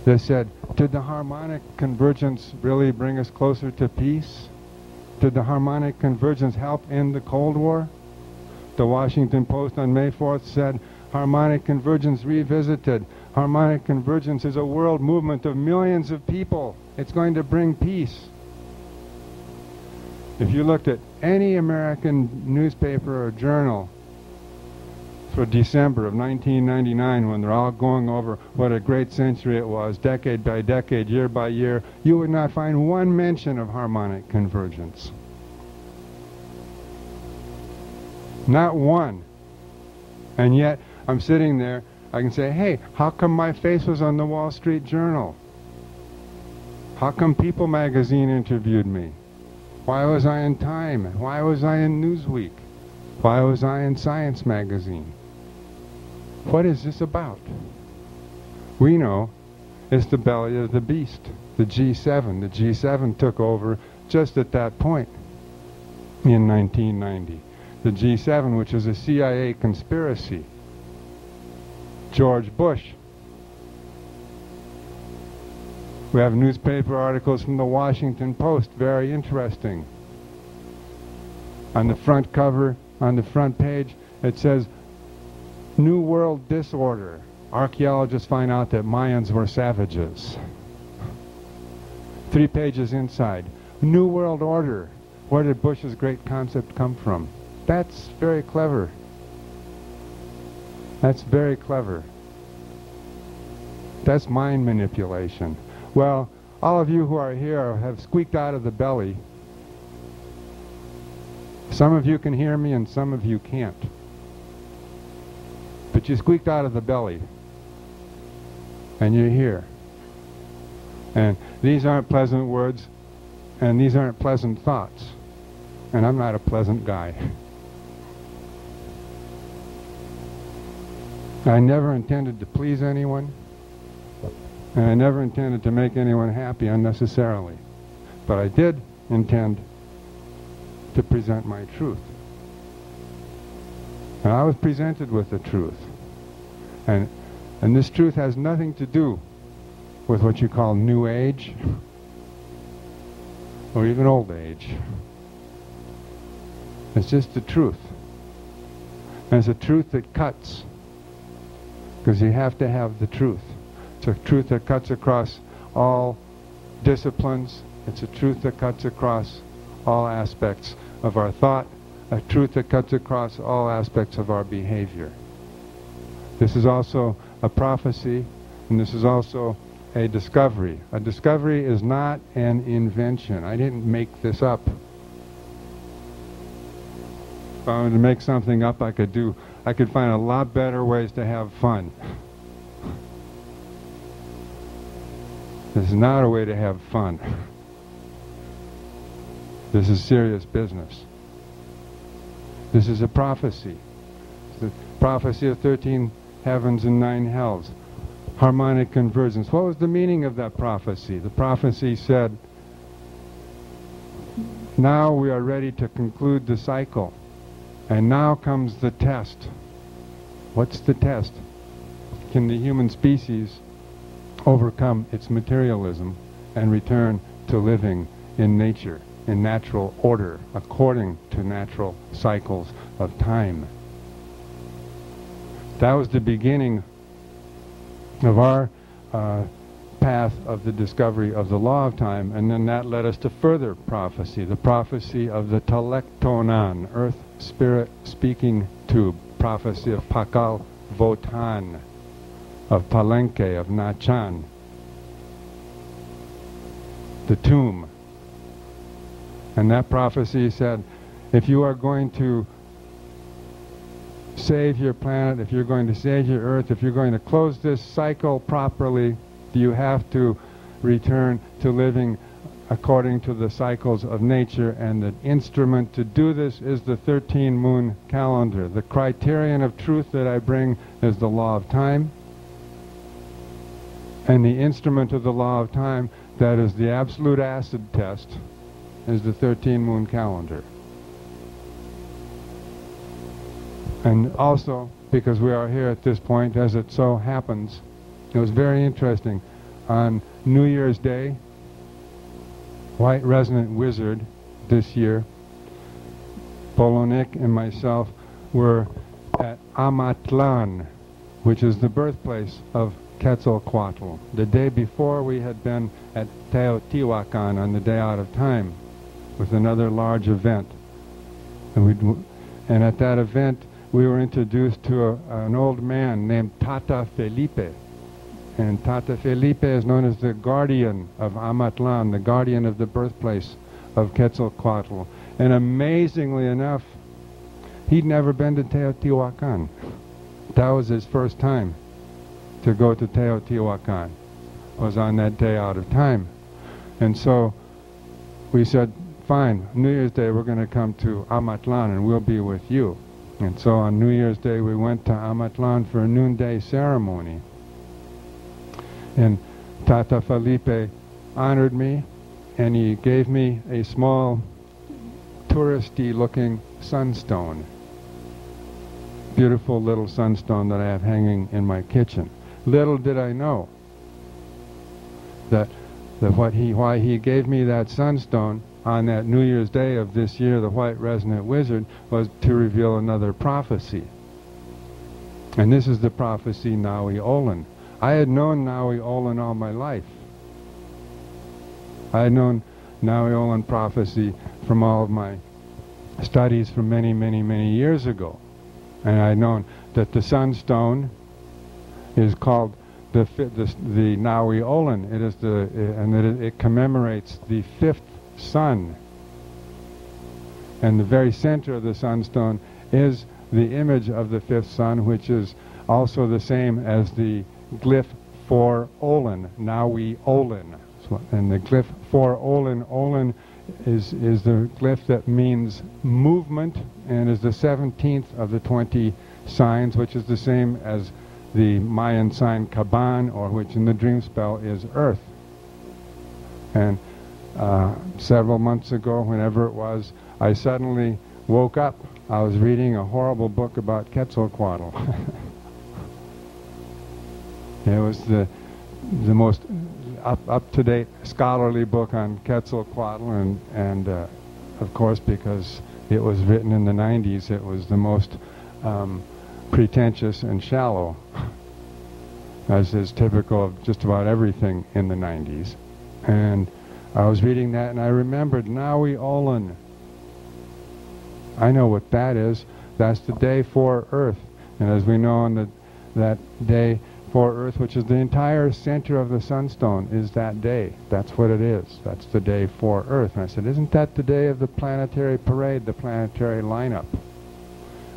that said, did the harmonic convergence really bring us closer to peace? Did the harmonic convergence help end the Cold War? The Washington Post on May 4th said, harmonic convergence revisited. Harmonic convergence is a world movement of millions of people. It's going to bring peace. If you looked at any American newspaper or journal for December of 1999, when they're all going over what a great century it was, decade by decade, year by year, you would not find one mention of harmonic convergence. Not one. And yet, I'm sitting there, I can say, hey, how come my face was on the Wall Street Journal? How come People magazine interviewed me? Why was I in Time? Why was I in Newsweek? Why was I in Science magazine? What is this about? We know it's the belly of the beast, the G7. The G7 took over just at that point in 1990. The G7, which is a CIA conspiracy. George Bush. We have newspaper articles from the Washington Post, very interesting. On the front cover, on the front page, it says, New World Disorder. Archaeologists find out that Mayans were savages. 3 pages inside. New World Order. Where did Bush's great concept come from? That's very clever. That's very clever. That's mind manipulation. Well, all of you who are here have squeaked out of the belly. Some of you can hear me and some of you can't. But you squeaked out of the belly. And you're here. And these aren't pleasant words, and these aren't pleasant thoughts. And I'm not a pleasant guy. I never intended to please anyone, and I never intended to make anyone happy unnecessarily. But I did intend to present my truth. And I was presented with the truth. And this truth has nothing to do with what you call New Age or even Old Age. It's just the truth. And it's a truth that cuts, because you have to have the truth. It's a truth that cuts across all disciplines. It's a truth that cuts across all aspects of our thought, a truth that cuts across all aspects of our behavior. This is also a prophecy, and this is also a discovery. A discovery is not an invention. I didn't make this up. If I wanted to make something up, I could find a lot better ways to have fun. This is not a way to have fun. This is serious business. This is a prophecy. It's the prophecy of 13 heavens and 9 hells. Harmonic convergence. What was the meaning of that prophecy? The prophecy said, now we are ready to conclude the cycle. And now comes the test. What's the test? Can the human species overcome its materialism and return to living in nature, in natural order, according to natural cycles of time? That was the beginning of our path of the discovery of the law of time, and then that led us to further prophecy, the prophecy of the Telektonon, Earth Spirit Speaking Tube, prophecy of Valum Votan, of Palenque, of Nachan, the tomb. And that prophecy said, if you are going to save your planet, if you're going to save your Earth, if you're going to close this cycle properly, you have to return to living according to the cycles of nature, and the instrument to do this is the 13-moon calendar. The criterion of truth that I bring is the law of time, and the instrument of the law of time, that is the absolute acid test, is the 13-moon calendar. And also, because we are here at this point, as it so happens, it was very interesting. On New Year's Day, White Resonant Wizard this year, Polonik and myself were at Amatlan, which is the birthplace of Quetzalcoatl. The day before, we had been at Teotihuacan on the Day Out of Time with another large event. And at that event, we were introduced to an old man named Tata Felipe. And Tata Felipe is known as the guardian of Amatlan, the guardian of the birthplace of Quetzalcoatl. And amazingly enough, he'd never been to Teotihuacan. That was his first time to go to Teotihuacan, was on that Day Out of Time. And so we said, fine, New Year's Day we're going to come to Amatlan and we'll be with you. And so on New Year's Day we went to Amatlan for a noonday ceremony. And Tata Felipe honored me, and he gave me a small touristy looking sunstone. Beautiful little sunstone that I have hanging in my kitchen. Little did I know that why he gave me that sunstone on that New Year's Day of this year, the White Resonant Wizard, was to reveal another prophecy. And this is the prophecy Naui Olin. I had known Naui Olin all my life. I had known Naui Olin prophecy from all of my studies from many, many, many years ago. And I had known that the sunstone is called the Naui Olin. It is and that it commemorates the 5th sun. And the very center of the sunstone is the image of the 5th sun, which is also the same as the glyph for Olin, Naui Olin. That's And the glyph for Olin, Olin is the glyph that means movement and is the 17th of the 20 signs, which is the same as the Mayan sign Kaban, or which in the dream spell is Earth. And several months ago, whenever it was, I suddenly woke up. I was reading a horrible book about Quetzalcoatl. It was the most up-to-date scholarly book on Quetzalcoatl, and of course, because it was written in the 90s, it was the most pretentious and shallow, as is typical of just about everything in the 90s. And I was reading that, and I remembered Naui Olin. I know what that is. That's the day for Earth. And as we know, on that day for Earth, which is the entire center of the sunstone, is that day. That's what it is. That's the day for Earth. And I said, isn't that the day of the planetary parade, the planetary lineup?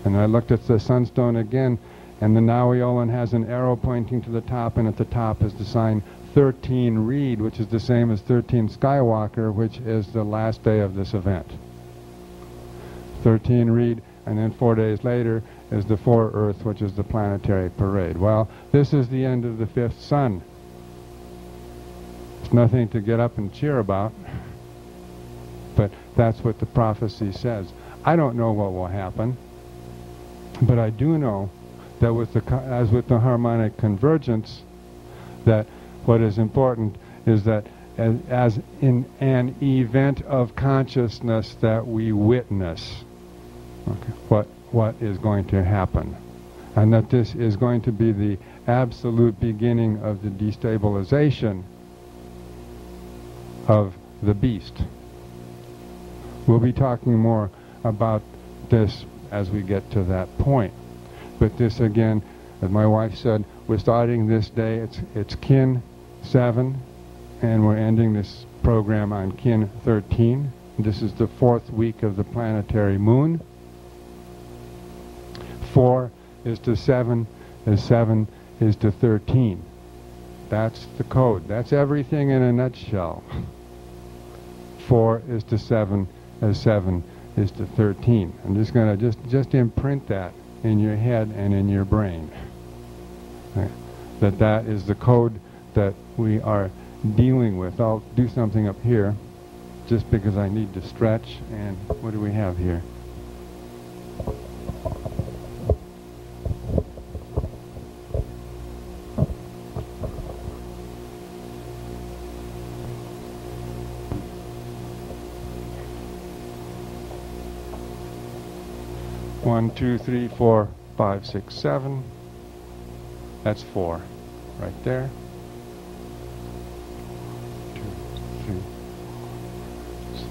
And I looked at the sunstone again, and the Naui Olin has an arrow pointing to the top, and at the top is the sign 13 Reed, which is the same as 13 Skywalker, which is the last day of this event. 13 Reed, and then 4 days later is the 4 Earth, which is the planetary parade. Well, this is the end of the 5th sun. It's nothing to get up and cheer about, but that's what the prophecy says. I don't know what will happen, but I do know that as with the harmonic convergence, that what is important is that as in an event of consciousness that we witness what is going to happen, and that this is going to be the absolute beginning of the destabilization of the beast. We'll be talking more about this as we get to that point. But this, again, as my wife said, we're starting this day, it's Kin 7, and we're ending this program on Kin 13. This is the 4th week of the planetary moon. 4 is to 7, as 7 is to 13. That's the code. That's everything in a nutshell. 4 is to 7, as 7 is to 13. I'm just going to just imprint that in your head and in your brain. Right? That is the code that we are dealing with. I'll do something up here just because I need to stretch. And what do we have here? One, 2, 3, 4, 5, 6, 7. That's 4 right there. 2, 3, 6,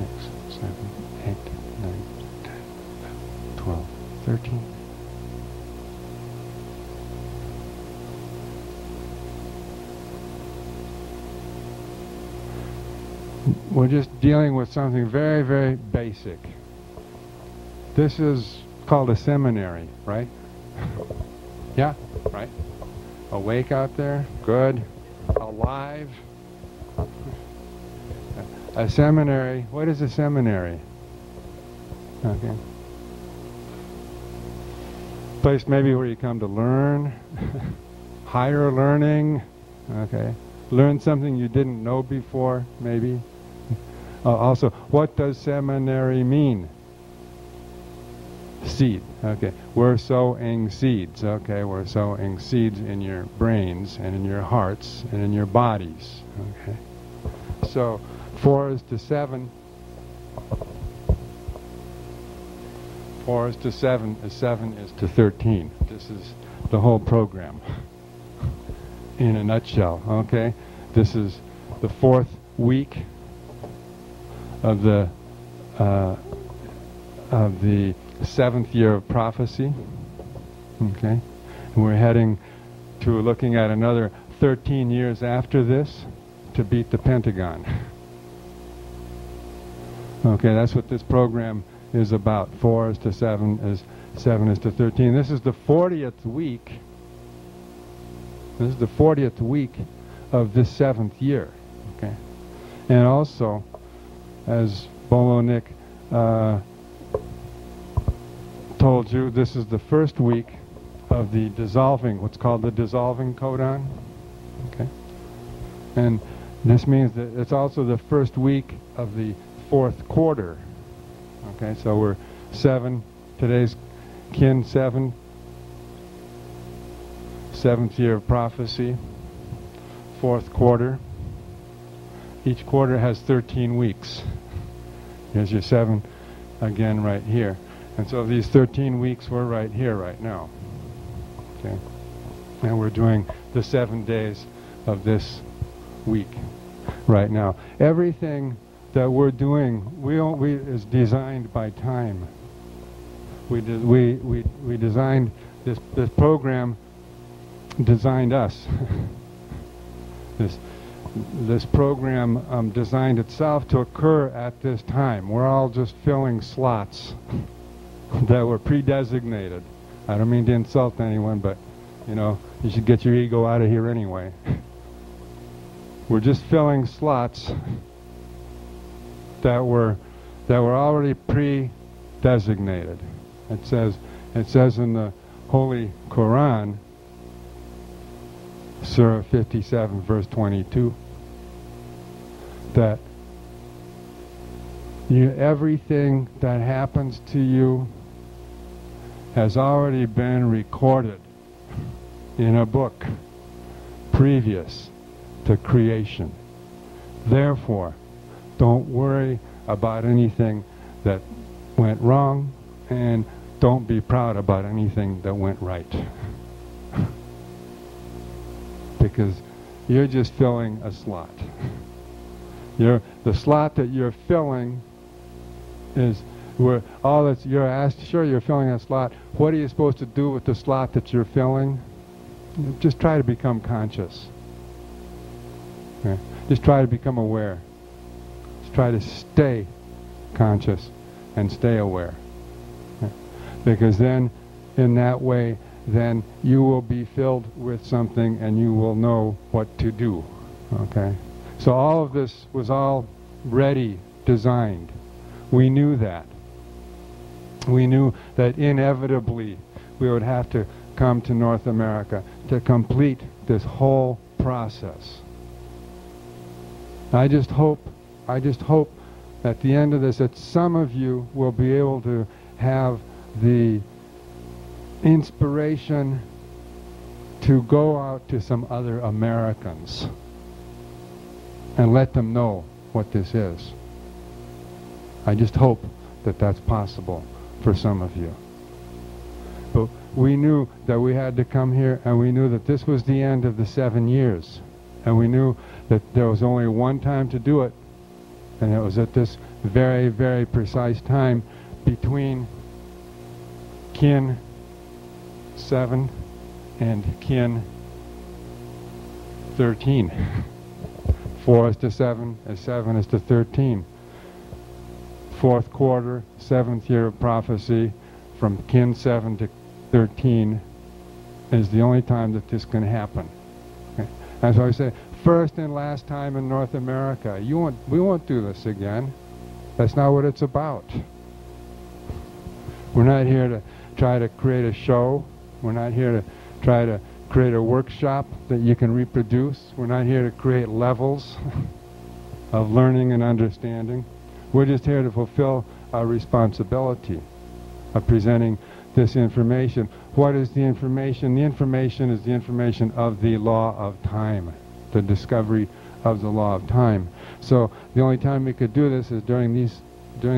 7, 8, 9, 10, 11, 12, 13. We're just dealing with something very, very basic. This is called a seminary, right? Yeah, right? Awake out there, good, alive. A seminary, what is a seminary? Okay. Place maybe where you come to learn, higher learning, okay. Learn something you didn't know before, maybe. Also, what does seminary mean? Seed. Okay, we're sowing seeds. Okay, we're sowing seeds in your brains and in your hearts and in your bodies. Okay, so 4 is to 7. 4 is to 7, as 7 is to 13. This is the whole program in a nutshell. Okay, this is the 4th week of the 7th year of prophecy. Okay, and we're heading to looking at another 13 years after this to beat the Pentagon. Okay, that's what this program is about. 4 is to 7, as 7 is to 13. This is the 40th week. This is the 40th week of this 7th year. Okay, And also, as Bolonik told you, this is the first week of the dissolving, what's called the dissolving codon. Okay? And this means that it's also the first week of the fourth quarter. Okay, so we're 7, today's kin 7, 7th year of prophecy, fourth quarter. Each quarter has 13 weeks. Here's your 7 again right here. And so these 13 weeks we're right here right now. Okay, and we're doing the 7 days of this week right now. Everything that we're doing is designed by time. We designed this program designed us. This program designed itself to occur at this time. We're all just filling slots that were pre-designated. I don't mean to insult anyone, but you know, you should get your ego out of here anyway. We're just filling slots that were already pre-designated. It says in the Holy Quran, Surah 57, verse 22, that everything that happens to you has already been recorded in a book previous to creation. Therefore, don't worry about anything that went wrong, and don't be proud about anything that went right. Because you're just filling a slot. The slot that you're filling is where all that's you're asked. Sure, you're filling a slot. What are you supposed to do with the slot that you're filling? Just try to become conscious. Okay? Just try to become aware. Just try to stay conscious and stay aware. Okay? Because then, in that way, then you will be filled with something and you will know what to do. Okay? So all of this was already designed. We knew that. We knew that inevitably we would have to come to North America to complete this whole process. I just hope at the end of this that some of you will be able to have the inspiration to go out to some other Americans and let them know what this is. I just hope that that's possible for some of you. But we knew that we had to come here, and we knew that this was the end of the 7 years. And we knew that there was only one time to do it, and it was at this very, very precise time between kin 7 and kin 13. 4 is to 7, and 7 is to 13. Fourth quarter, 7th year of prophecy, from kin 7 to 13 is the only time that this can happen. Okay? As I say, first and last time in North America. We won't do this again. That's not what it's about. We're not here to try to create a show. We're not here to try to create a workshop that you can reproduce. We're not here to create levels of learning and understanding. We're just here to fulfill our responsibility of presenting this information. What is the information? The information is the information of the law of time, the discovery of the law of time. So the only time we could do this is during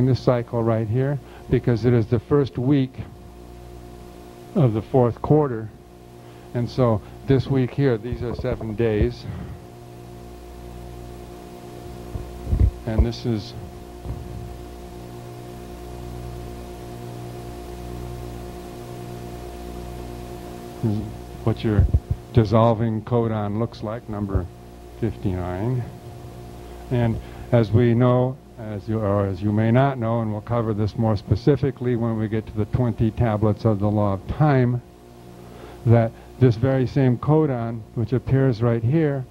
this cycle right here, because it is the first week of the fourth quarter. And so this week here, these are 7 days. And this is what your dissolving codon looks like, number 59. And as we know, as you may not know, and we'll cover this more specifically when we get to the 20 tablets of the law of time, that this very same codon, which appears right here,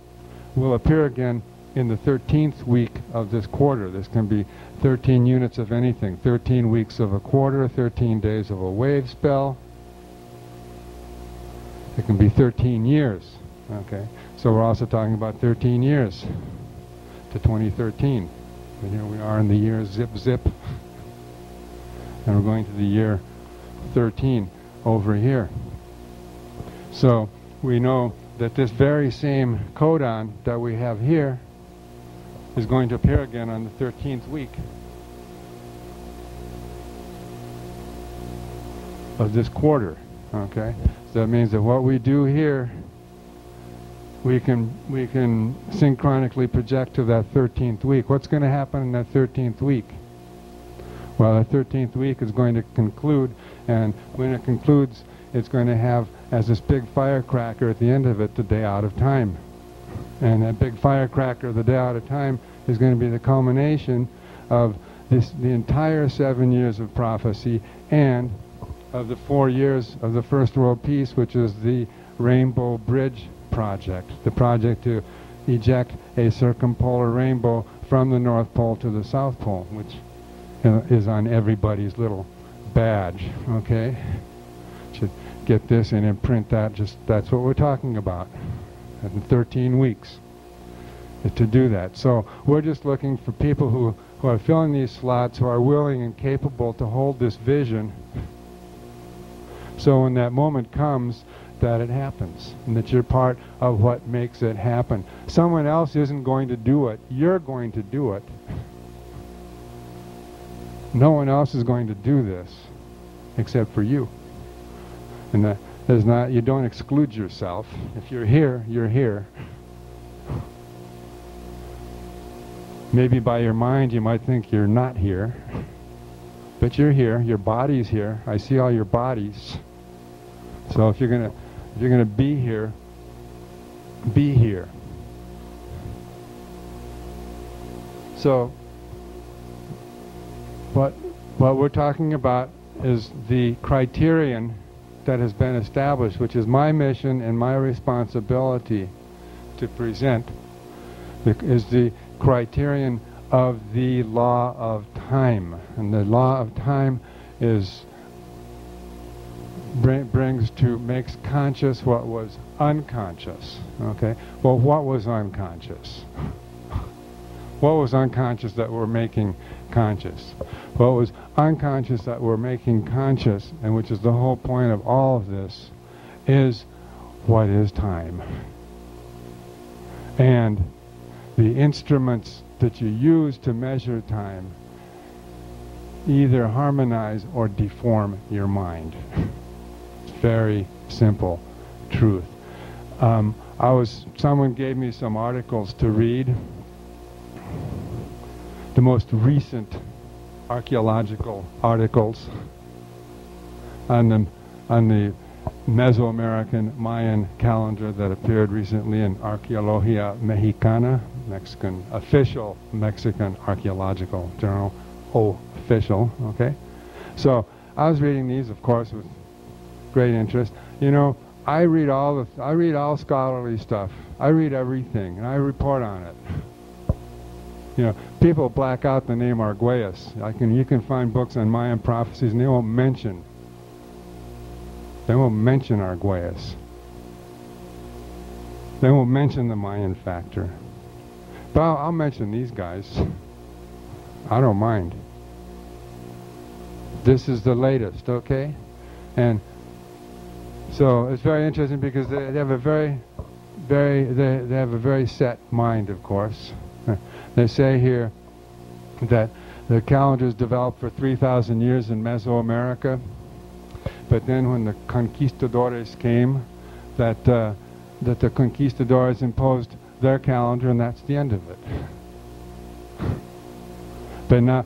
will appear again in the 13th week of this quarter. This can be 13 units of anything, 13 weeks of a quarter, 13 days of a wave spell. It can be 13 years, okay? So we're also talking about 13 years to 2013. And here we are in the year zip zip. And we're going to the year 13 over here. So we know that this very same codon that we have here is going to appear again on the 13th week of this quarter, okay? So that means that what we do here, we can synchronically project to that 13th week. What's going to happen in that 13th week? Well, the 13th week is going to conclude, and when it concludes, it's going to have, as this big firecracker at the end of it, the day out of time. And that big firecracker, the day out of time, is going to be the culmination of the entire 7 years of prophecy and of the 4 years of the First World Peace, which is the Rainbow Bridge project, the project to eject a circumpolar rainbow from the North Pole to the South Pole, which is on everybody's little badge, okay? Should get this and imprint that. That's what we're talking about. In 13 weeks to do that. So we're just looking for people who are filling these slots, who are willing and capable to hold this vision, so when that moment comes, that it happens, and that you're part of what makes it happen. Someone else isn't going to do it. You're going to do it. No one else is going to do this except for you. And that is not, you don't exclude yourself. If you're here, you're here. Maybe by your mind you might think you're not here, but you're here. Your body's here. I see all your bodies. So if you're gonna be here, be here. So what we're talking about is the criterion that has been established, which is my mission and my responsibility to present, is the criterion of the law of time. And the law of time is makes conscious what was unconscious. Okay? Well, what was unconscious? What was unconscious that we're making conscious? What was unconscious that we're making conscious, and which is the whole point of all of this, is what is time. And the instruments that you use to measure time either harmonize or deform your mind. Very simple truth. Someone gave me some articles to read. The most recent archaeological articles on the Mesoamerican Mayan calendar that appeared recently in Arqueología Mexicana, official Mexican archaeological journal, official, okay? So I was reading these, of course, with great interest. You know, I read all scholarly stuff. I read everything, and I report on it. You know, people black out the name Arguelles. You can find books on Mayan prophecies, and they won't mention Arguelles. They won't mention the Mayan factor. But I'll mention these guys. I don't mind. This is the latest, okay? And so it's very interesting because they have a they have a very set mind, of course. They say here that the calendars developed for 3,000 years in Mesoamerica, but then when the conquistadores came, that the conquistadores imposed their calendar, and that's the end of it. But now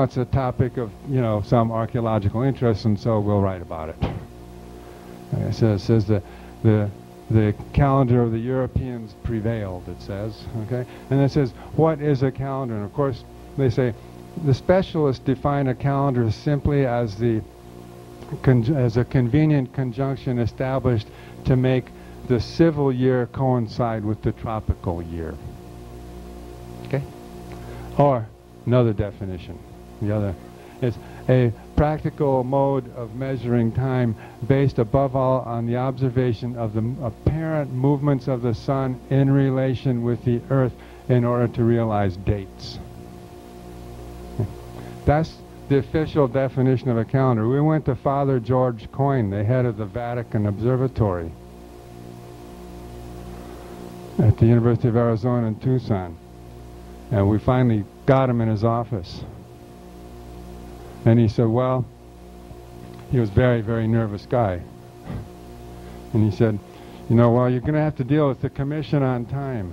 it's a topic of, you know, some archaeological interest, and so we'll write about it. It says that the calendar of the Europeans prevailed, it says, okay? And it says, what is a calendar? And of course, they say, the specialists define a calendar simply as a convenient conjunction established to make the civil year coincide with the tropical year. Or another definition, the other is a practical mode of measuring time based above all on the observation of the apparent movements of the sun in relation with the earth in order to realize dates. That's the official definition of a calendar. We went to Father George Coyne, the head of the Vatican Observatory at the University of Arizona in Tucson, and we finally got him in his office. And he said, well, he was a very, very nervous guy. And he said, you know, well, you're going to have to deal with the Commission on Time.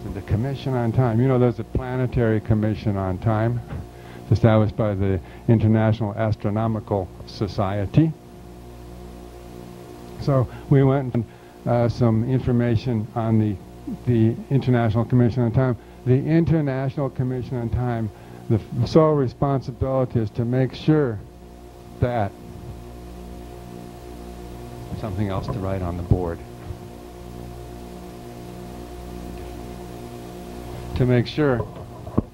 So the Commission on Time. You know, there's a Planetary Commission on Time established by the International Astronomical Society. So we went and some information on the International Commission on Time. The International Commission on Time, the sole responsibility is to make sure that something else to write on the board. To make sure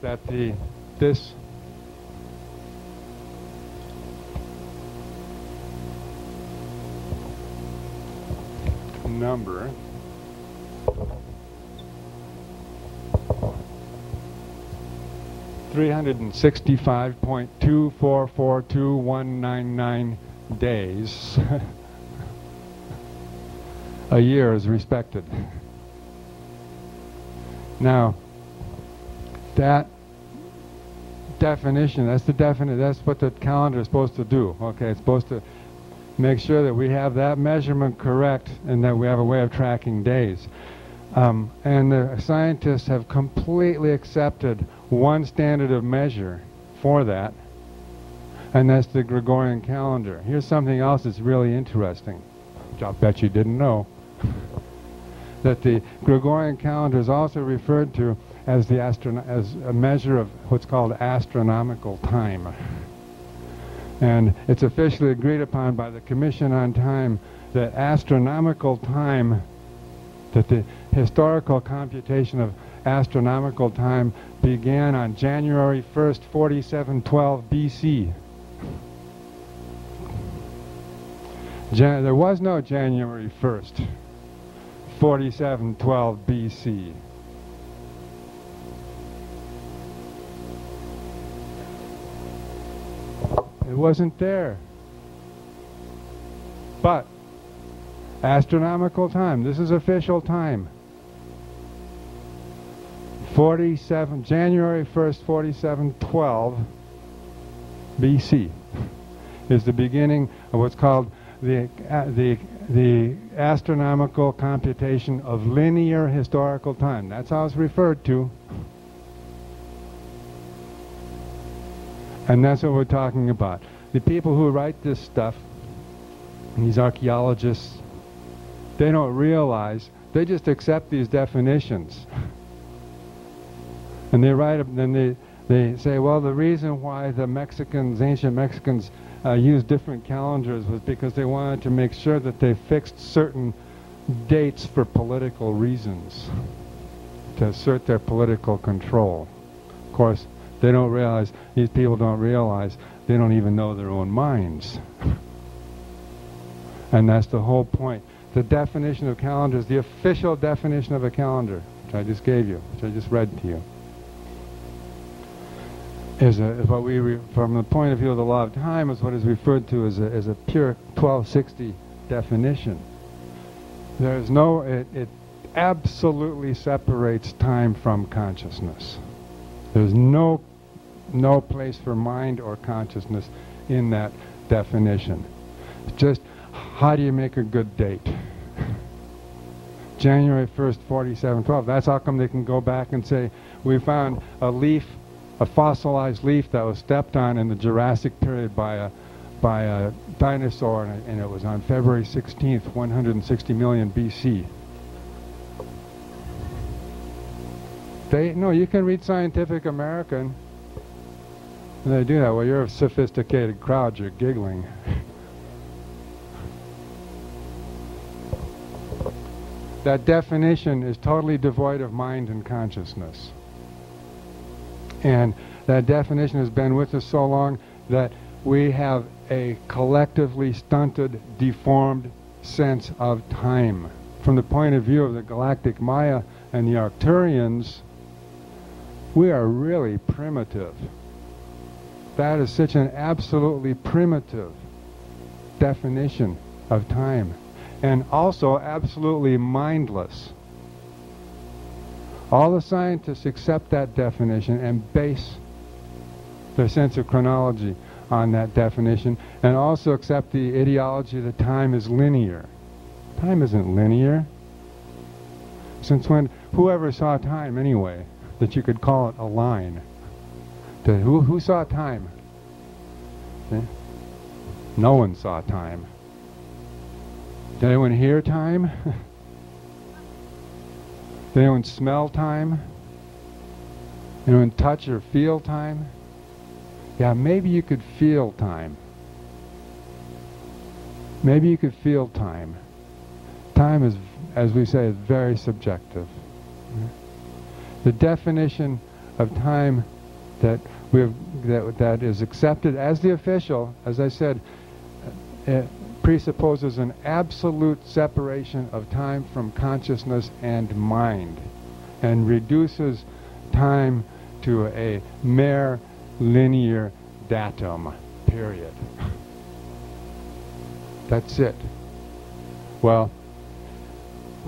that this number (365.2442199 days) a year is respected. Now, that definition, that's what the calendar is supposed to do. Okay, it's supposed to make sure that we have that measurement correct and that we have a way of tracking days. And the scientists have completely accepted one standard of measure for that, and that's the Gregorian calendar. Here's something else that's really interesting, which I'll bet you didn't know, that the Gregorian calendar is also referred to as as a measure of what's called astronomical time. And it's officially agreed upon by the Commission on Time that astronomical time, that the historical computation of astronomical time began on January 1st, 4712 BC. There was no January 1st, 4712 BC. It wasn't there. But astronomical time, this is official time. January 1st, 4712 BC is the beginning of what's called the astronomical computation of linear historical time. That's how it's referred to. And that's what we're talking about. The people who write this stuff, these archaeologists, they don't realize, they just accept these definitions. And they write, then they say, well, the reason why the Mexicans, ancient Mexicans, used different calendars was because they wanted to make sure that they fixed certain dates for political reasons, to assert their political control. Of course, they don't realize, these people don't realize, they don't even know their own minds. And that's the whole point. The definition of calendars, the official definition of a calendar, which I just gave you, which I just read to you, is what from the point of view of the law of time, is what is referred to as a pure 1260 definition. There's no, it absolutely separates time from consciousness. There's no place for mind or consciousness in that definition. It's just, how do you make a good date? January 1st, 4712. That's how come they can go back and say, we found a leaf, a fossilized leaf that was stepped on in the Jurassic period by a dinosaur, and it was on February 16th, 160 million BC. No, you can read Scientific American. And they do that. Well, you're a sophisticated crowd, you're giggling. That definition is totally devoid of mind and consciousness. And that definition has been with us so long that we have a collectively stunted, deformed sense of time. From the point of view of the galactic Maya and the Arcturians, we are really primitive. That is such an absolutely primitive definition of time, and also absolutely mindless. All the scientists accept that definition and base their sense of chronology on that definition, and also accept the ideology that time is linear. Time isn't linear. Since when? Whoever saw time anyway, that you could call it a line? Who saw time? See? No one saw time. Did anyone hear time? Did anyone smell time? Anyone touch or feel time? Yeah, maybe you could feel time. Maybe you could feel time. Time is, as we say, is very subjective. The definition of time that that is accepted as the official, as I said, it presupposes an absolute separation of time from consciousness and mind, and reduces time to a mere linear datum, period. That's it. Well,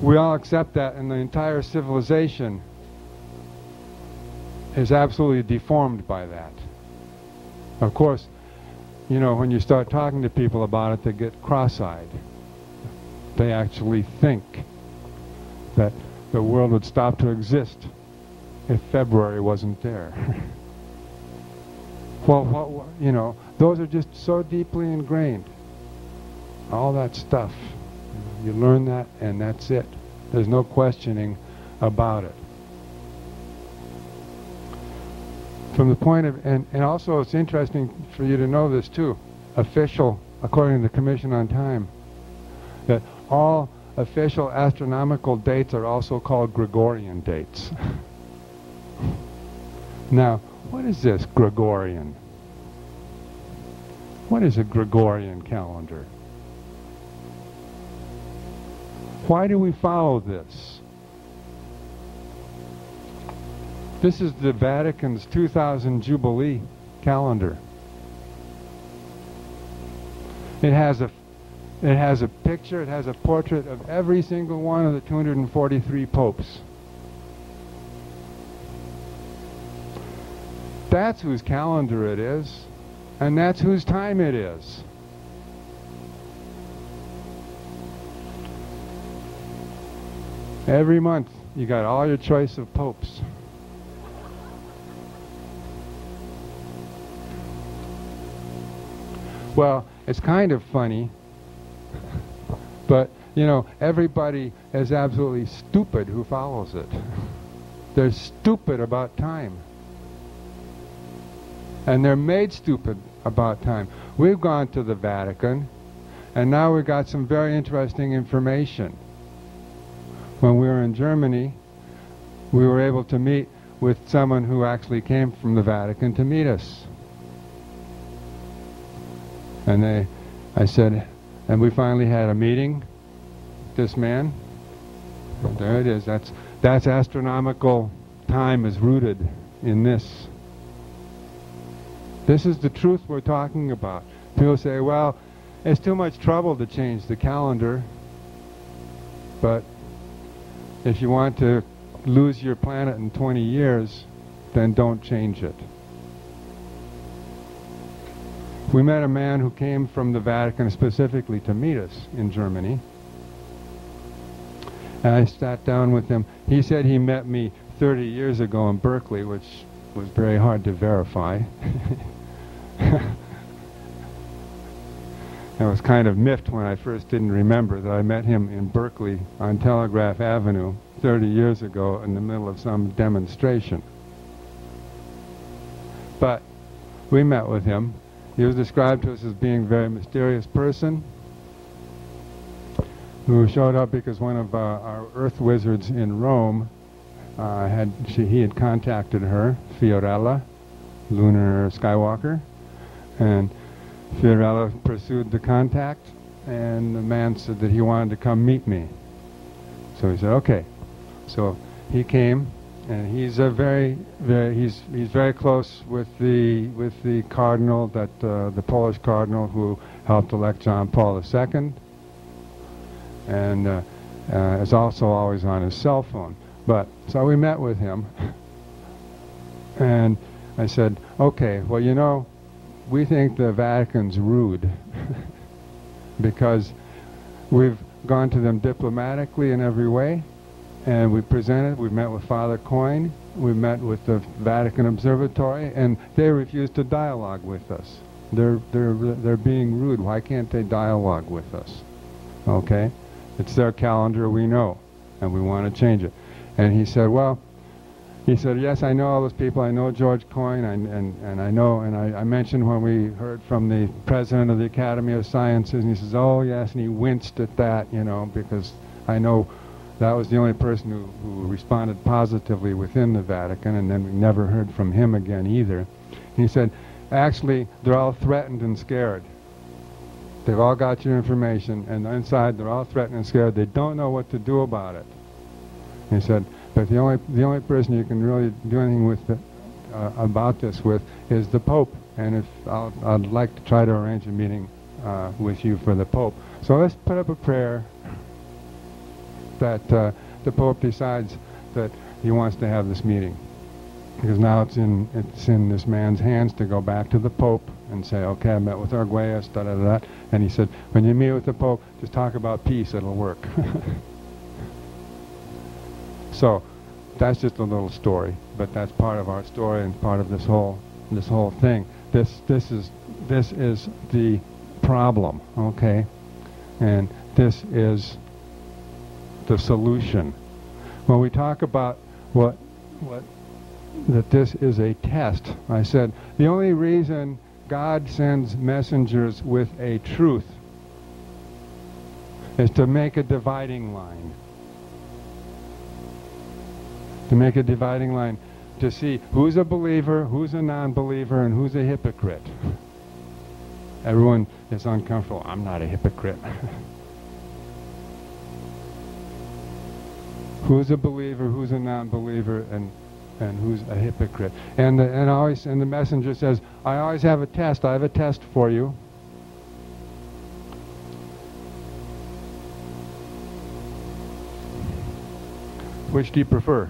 we all accept that, and the entire civilization is absolutely deformed by that. Of course, you know, when you start talking to people about it, they get cross-eyed. They actually think that the world would stop to exist if February wasn't there. Well, you know, those are just so deeply ingrained. All that stuff. You learn that, and that's it. There's no questioning about it. From the point of, and also it's interesting for you to know this too, official, according to the Commission on Time, that all official astronomical dates are also called Gregorian dates. Now, what is this Gregorian? What is a Gregorian calendar? Why do we follow this? This is the Vatican's 2000 Jubilee calendar. It has a picture, it has a portrait of every single one of the 243 popes. That's whose calendar it is, and that's whose time it is. Every month you got all your choice of popes. Well, it's kind of funny, but you know, everybody is absolutely stupid who follows it. They're stupid about time. And they're made stupid about time. We've gone to the Vatican, and now we've got some very interesting information. When we were in Germany, we were able to meet with someone who actually came from the Vatican to meet us. And I said, and we finally had a meeting, this man, and there it is, that's astronomical time is rooted in this. This is the truth we're talking about. People say, well, it's too much trouble to change the calendar, but if you want to lose your planet in 20 years, then don't change it. We met a man who came from the Vatican specifically to meet us in Germany. And I sat down with him. He said he met me 30 years ago in Berkeley, which was very hard to verify. I was kind of miffed when I first didn't remember that I met him in Berkeley on Telegraph Avenue 30 years ago in the middle of some demonstration. But we met with him. He was described to us as being a very mysterious person who showed up because one of our earth wizards in Rome he had contacted her, Fiorella, Lunar Skywalker, and Fiorella pursued the contact, and the man said that he wanted to come meet me. So he said, okay. So he came, and he's a he's very close with the cardinal, the Polish cardinal who helped elect John Paul II, and is also always on his cell phone. But so we met with him, and I said, okay, well, you know, we think the Vatican's rude because we've gone to them diplomatically in every way, and we met with Father Coyne, we met with the Vatican Observatory, and they refuse to dialogue with us. They're being rude. Why can't they dialogue with us? Okay? It's their calendar, we know, and we want to change it. And he said, well, he said, yes, I know all those people. I know George Coyne, and I know, and I mentioned when we heard from the president of the Academy of Sciences, and he says, oh, yes, and he winced at that, you know, because I know that was the only person who responded positively within the Vatican, and then we never heard from him again either. And he said, actually, they're all threatened and scared. They've all got your information, and inside they're all threatened and scared. They don't know what to do about it. He said, but the only person you can really do anything with about this with is the Pope, and if I'd like to try to arrange a meeting with you for the Pope. So let's put up a prayer that the Pope decides that he wants to have this meeting, because now it's in this man's hands to go back to the Pope and say, okay, I met with Arguelles, da da da, and he said, when you meet with the Pope, just talk about peace, it'll work. So that's just a little story, but that's part of our story and part of this whole thing. This is the problem, okay, and this is the solution. When we talk about that this is a test, I said the only reason God sends messengers with a truth is to make a dividing line. To make a dividing line, to see who's a believer, who's a non-believer, and who's a hypocrite. Everyone is uncomfortable. I'm not a hypocrite. Who's a believer, who's a non-believer, and who's a hypocrite. And the messenger says, I always have a test. I have a test for you. Which do you prefer?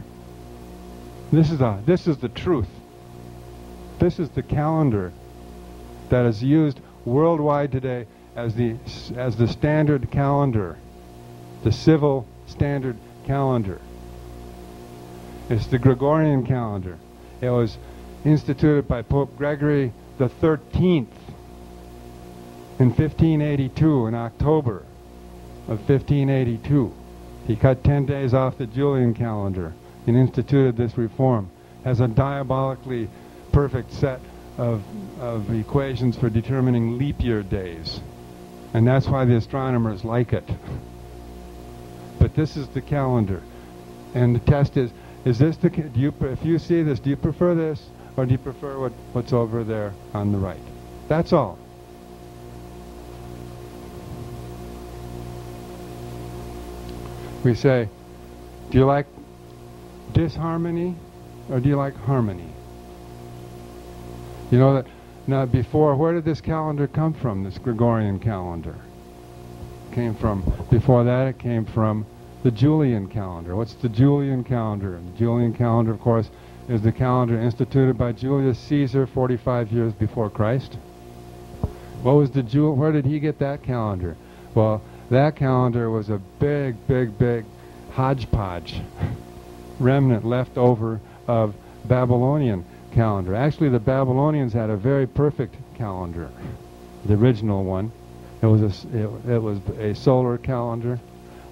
This is the truth. This is the calendar that is used worldwide today as the standard calendar, the civil standard calendar. It's the Gregorian calendar. It was instituted by Pope Gregory the 13th in 1582, in October of 1582. He cut 10 days off the Julian calendar and instituted this reform. Has a diabolically perfect set of equations for determining leap year days. And that's why the astronomers like it. But this is the calendar. And the test is this the, if you see this, do you prefer this, or do you prefer what's over there on the right? That's all. We say, do you like disharmony, or do you like harmony? You know that now before, where did this calendar come from, this Gregorian calendar? Before that it came from the Julian calendar. What's the Julian calendar? The Julian calendar, of course, is the calendar instituted by Julius Caesar 45 years before Christ. Where did he get that calendar? Well, that calendar was a big hodgepodge remnant left over of Babylonian calendar. Actually, the Babylonians had a very perfect calendar, the original one. It was a solar calendar.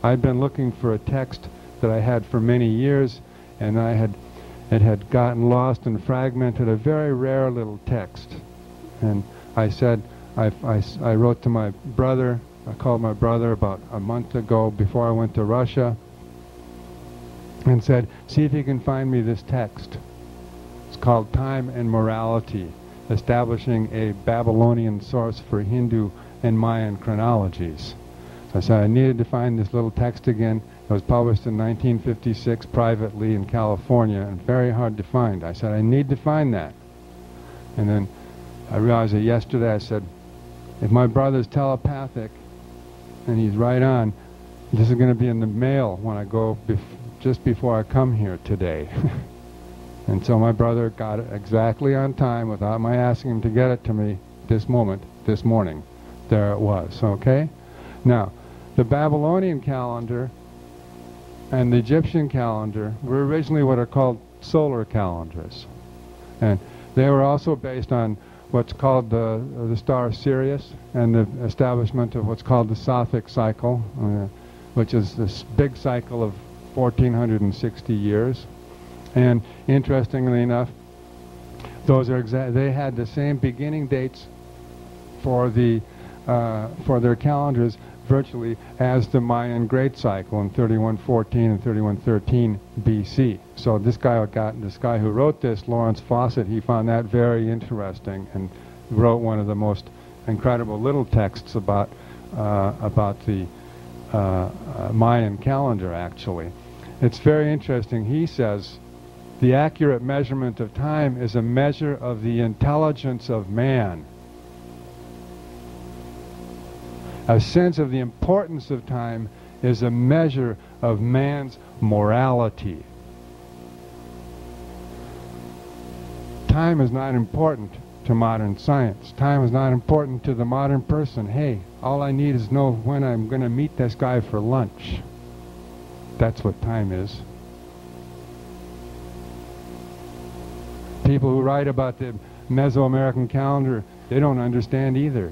I'd been looking for a text that I had for many years, and it had gotten lost and fragmented, a very rare little text. And I said, I wrote to my brother. I called my brother about a month ago before I went to Russia, and said, see if you can find me this text. It's called Time and Morality, establishing a Babylonian source for Hindu and Mayan chronologies. So I said I needed to find this little text again. It was published in 1956 privately in California and very hard to find. I said, I need to find that. And then I realized that yesterday. I said, if my brother's telepathic and he's right on, this is going to be in the mail when I go just before I come here today. And so my brother got it exactly on time without my asking him to get it to me this morning. There it was, okay? Now, the Babylonian calendar and the Egyptian calendar were originally what are called solar calendars. And they were also based on what's called the star Sirius and the establishment of what's called the Sothic cycle, which is this big cycle of 1460 years. And interestingly enough, those are they had the same beginning dates for their calendars virtually as the Mayan Great Cycle in 3114 and 3113 BC. So this guy who wrote this, Lawrence Fawcett, he found that very interesting and wrote one of the most incredible little texts about the Mayan calendar, actually. It's very interesting. He says, the accurate measurement of time is a measure of the intelligence of man. A sense of the importance of time is a measure of man's morality. Time is not important to modern science. Time is not important to the modern person. Hey, all I need is know when I'm going to meet this guy for lunch. That's what time is. People who write about the Mesoamerican calendar, they don't understand either.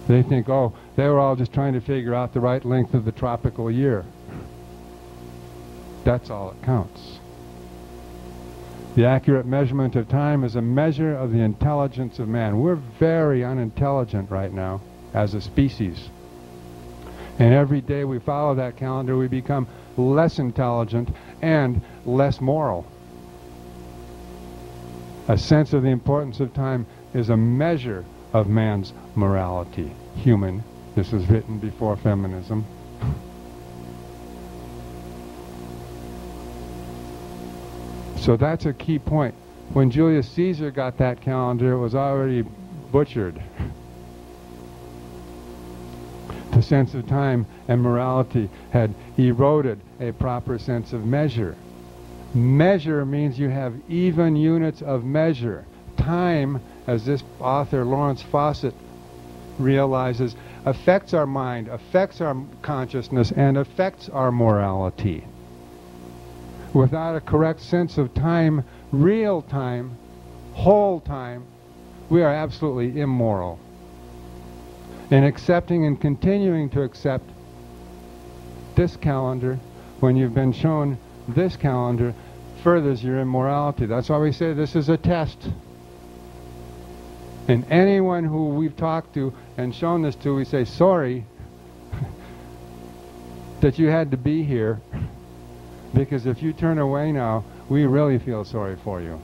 They think, oh, they were all just trying to figure out the right length of the tropical year. That's all that counts. The accurate measurement of time is a measure of the intelligence of man. We're very unintelligent right now as a species. And every day we follow that calendar, we become less intelligent and less moral. A sense of the importance of time is a measure of man's morality. Human. This was written before feminism. So that's a key point. When Julius Caesar got that calendar, it was already butchered. The sense of time and morality had eroded a proper sense of measure. Measure means you have even units of measure. Time, as this author Lawrence Fawcett realizes, affects our mind, affects our consciousness, and affects our morality. Without a correct sense of time, real time, whole time, we are absolutely immoral. And accepting and continuing to accept this calendar, when you've been shown this calendar, furthers your immorality. That's why we say this is a test. And anyone who we've talked to and shown this to, we say, sorry that you had to be here, because if you turn away now, we really feel sorry for you.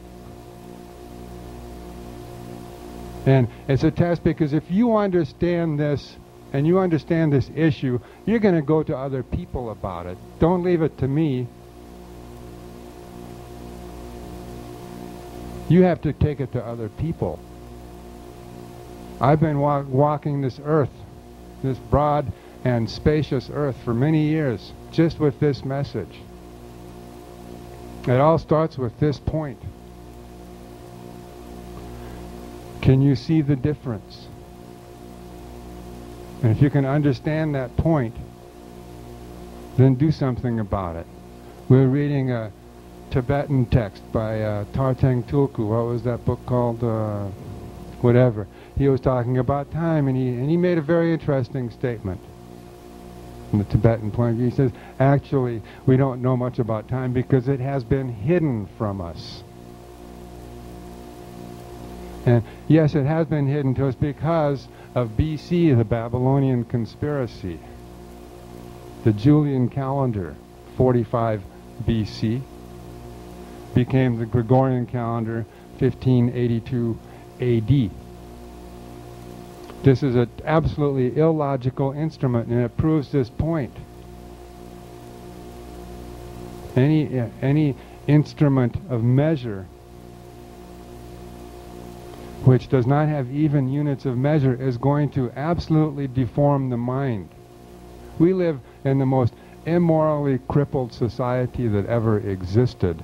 And it's a test because if you understand this and you understand this issue, you're going to go to other people about it. Don't leave it to me. You have to take it to other people. I've been walking this earth, this broad and spacious earth, for many years, just with this message. It all starts with this point. Can you see the difference? And if you can understand that point, then do something about it. We're reading a Tibetan text by Tarteng Tulku. What was that book called? Whatever. He was talking about time, and he made a very interesting statement from the Tibetan point of view. He says, actually, we don't know much about time because it has been hidden from us. And yes, it has been hidden to us because of BC, the Babylonian conspiracy, the Julian calendar, 1545 BC, became the Gregorian calendar 1582 AD. This is an absolutely illogical instrument, and it proves this point. Any instrument of measure which does not have even units of measure is going to absolutely deform the mind. We live in the most immorally crippled society that ever existed.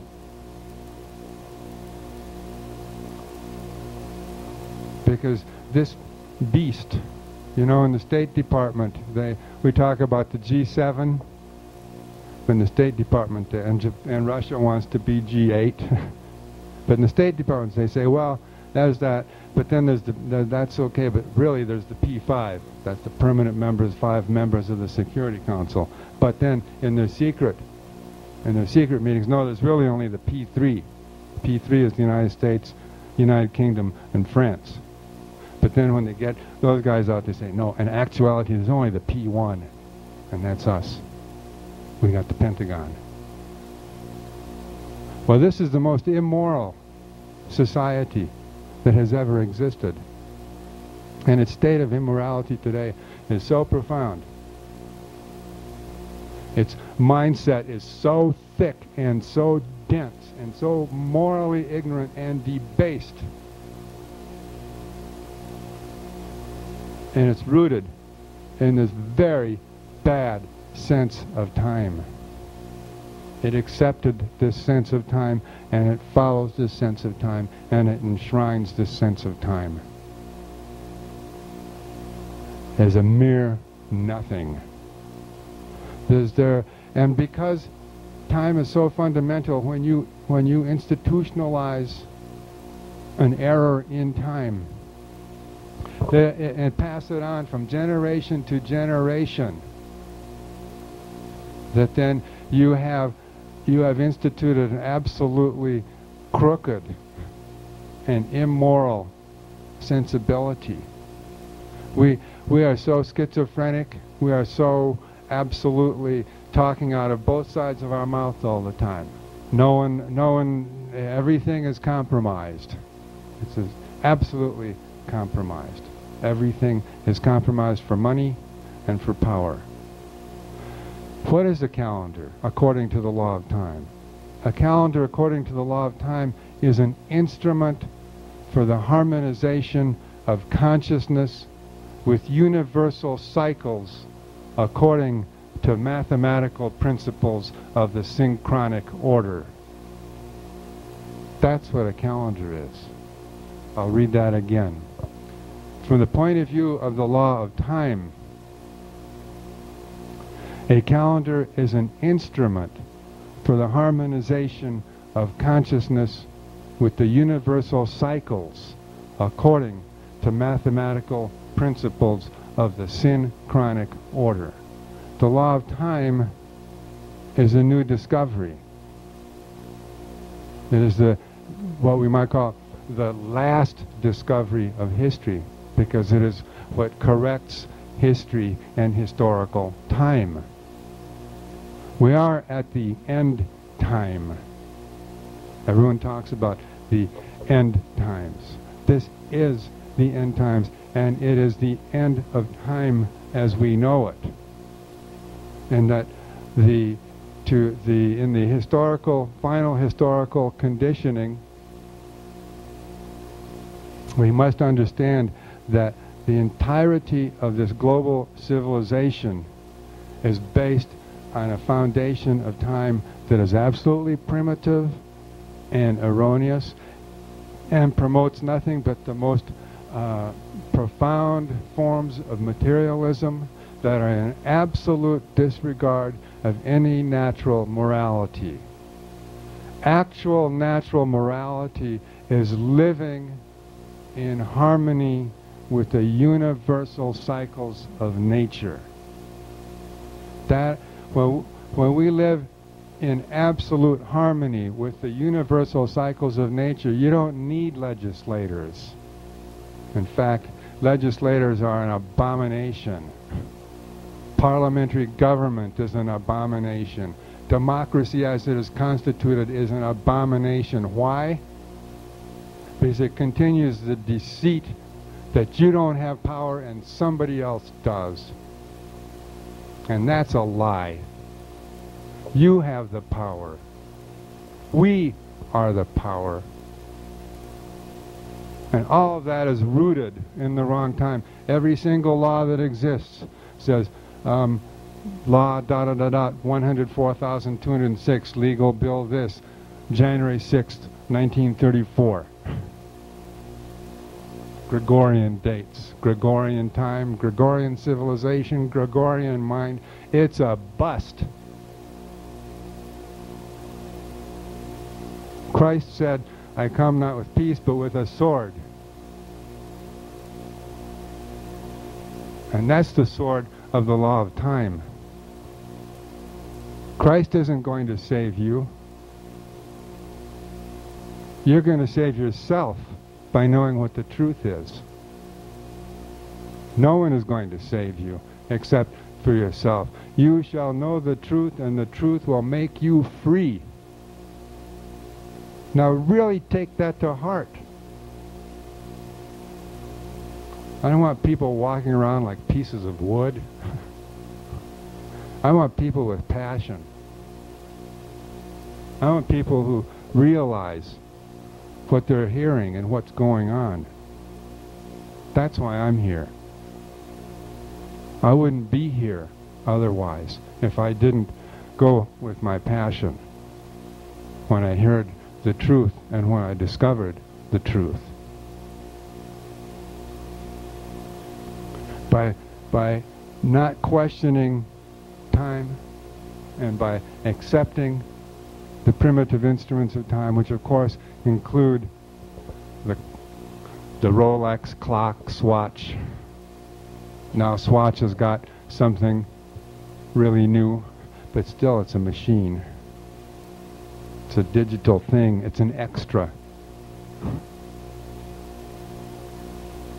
Because this beast, you know, in the State Department, we talk about the G7, when the State Department and Russia wants to be G8. But in the State Department they say, well, there's that, but then there's that's okay, but really there's the P5. That's the permanent members, 5 members of the Security Council. But then in their secret meetings, no, there's really only the P3. P3 is the United States, United Kingdom, and France. But then when they get those guys out, they say, no, in actuality there's only the P1, and that's us. We got the Pentagon. Well, this is the most immoral society that has ever existed. And its state of immorality today is so profound. Its mindset is so thick and so dense and so morally ignorant and debased. And it's rooted in this very bad sense of time. It accepted this sense of time, and it follows this sense of time, and it enshrines this sense of time as a mere nothing. And because time is so fundamental, when you institutionalize an error in time and pass it on from generation to generation, that then you have instituted an absolutely crooked and immoral sensibility. We are so schizophrenic, we are so absolutely talking out of both sides of our mouth all the time. Knowing everything is compromised. It's absolutely compromised. Everything is compromised for money and for power. What is a calendar according to the law of time? A calendar according to the law of time is an instrument for the harmonization of consciousness with universal cycles according to mathematical principles of the synchronic order. That's what a calendar is. I'll read that again. From the point of view of the law of time, a calendar is an instrument for the harmonization of consciousness with the universal cycles according to mathematical principles of the synchronic order. The law of time is a new discovery. It is what we might call the last discovery of history, because it is what corrects history and historical time. We are at the end time. Everyone talks about the end times. This is the end times, and it is the end of time as we know it. And that in the final historical conditioning, we must understand that the entirety of this global civilization is based on a foundation of time that is absolutely primitive and erroneous and promotes nothing but the most profound forms of materialism that are in absolute disregard of any natural morality. Actual natural morality is living in harmony with the universal cycles of nature. That when we live in absolute harmony with the universal cycles of nature, you don't need legislators. In fact, legislators are an abomination. Parliamentary government is an abomination. democracy as it is constituted is an abomination. Why? Because it continues the deceit that you don't have power and somebody else does. And that's a lie. You have the power. We are the power. And all of that is rooted in the wrong time. Every single law that exists says, law, 104,206, legal bill this, January 6th, 1934. Gregorian dates, Gregorian time, Gregorian civilization, Gregorian mind. It's a bust. Christ said, I come not with peace, but with a sword. And that's the sword of the law of time. Christ isn't going to save you. You're going to save yourself by knowing what the truth is. No one is going to save you except for yourself. You shall know the truth, and the truth will make you free. Now really take that to heart. I don't want people walking around like pieces of wood. I want people with passion. I want people who realize what they're hearing and what's going on. That's why I'm here. I wouldn't be here otherwise if I didn't go with my passion when I heard the truth and when I discovered the truth. By not questioning time and by accepting the primitive instruments of time, which of course include the Rolex clock, Swatch. Now Swatch has got something really new, but still it's a machine. It's a digital thing. It's an extra.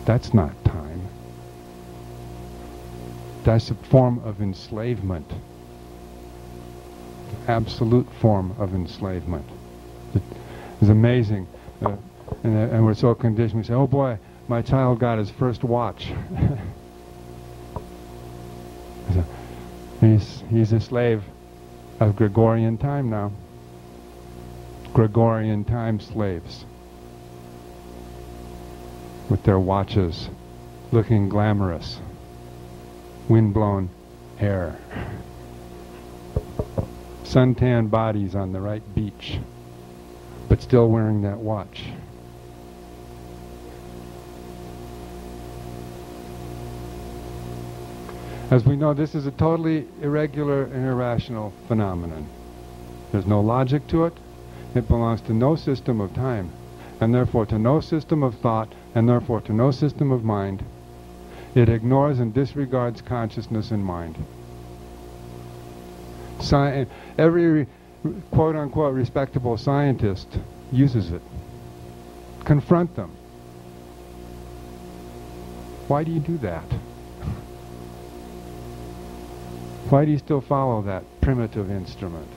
That's not time. That's a form of enslavement. Absolute form of enslavement. It's amazing. And we're so conditioned. We say, oh boy, my child got his first watch. He's a slave of Gregorian time now. Gregorian time slaves. With their watches looking glamorous. Wind-blown hair. Suntan bodies on the right beach, but still wearing that watch. As we know, this is a totally irregular and irrational phenomenon. There's no logic to it. It belongs to no system of time, and therefore to no system of thought, and therefore to no system of mind. It ignores and disregards consciousness and mind. Every quote-unquote respectable scientist uses it. Confront them. Why do you do that? Why do you still follow that primitive instrument?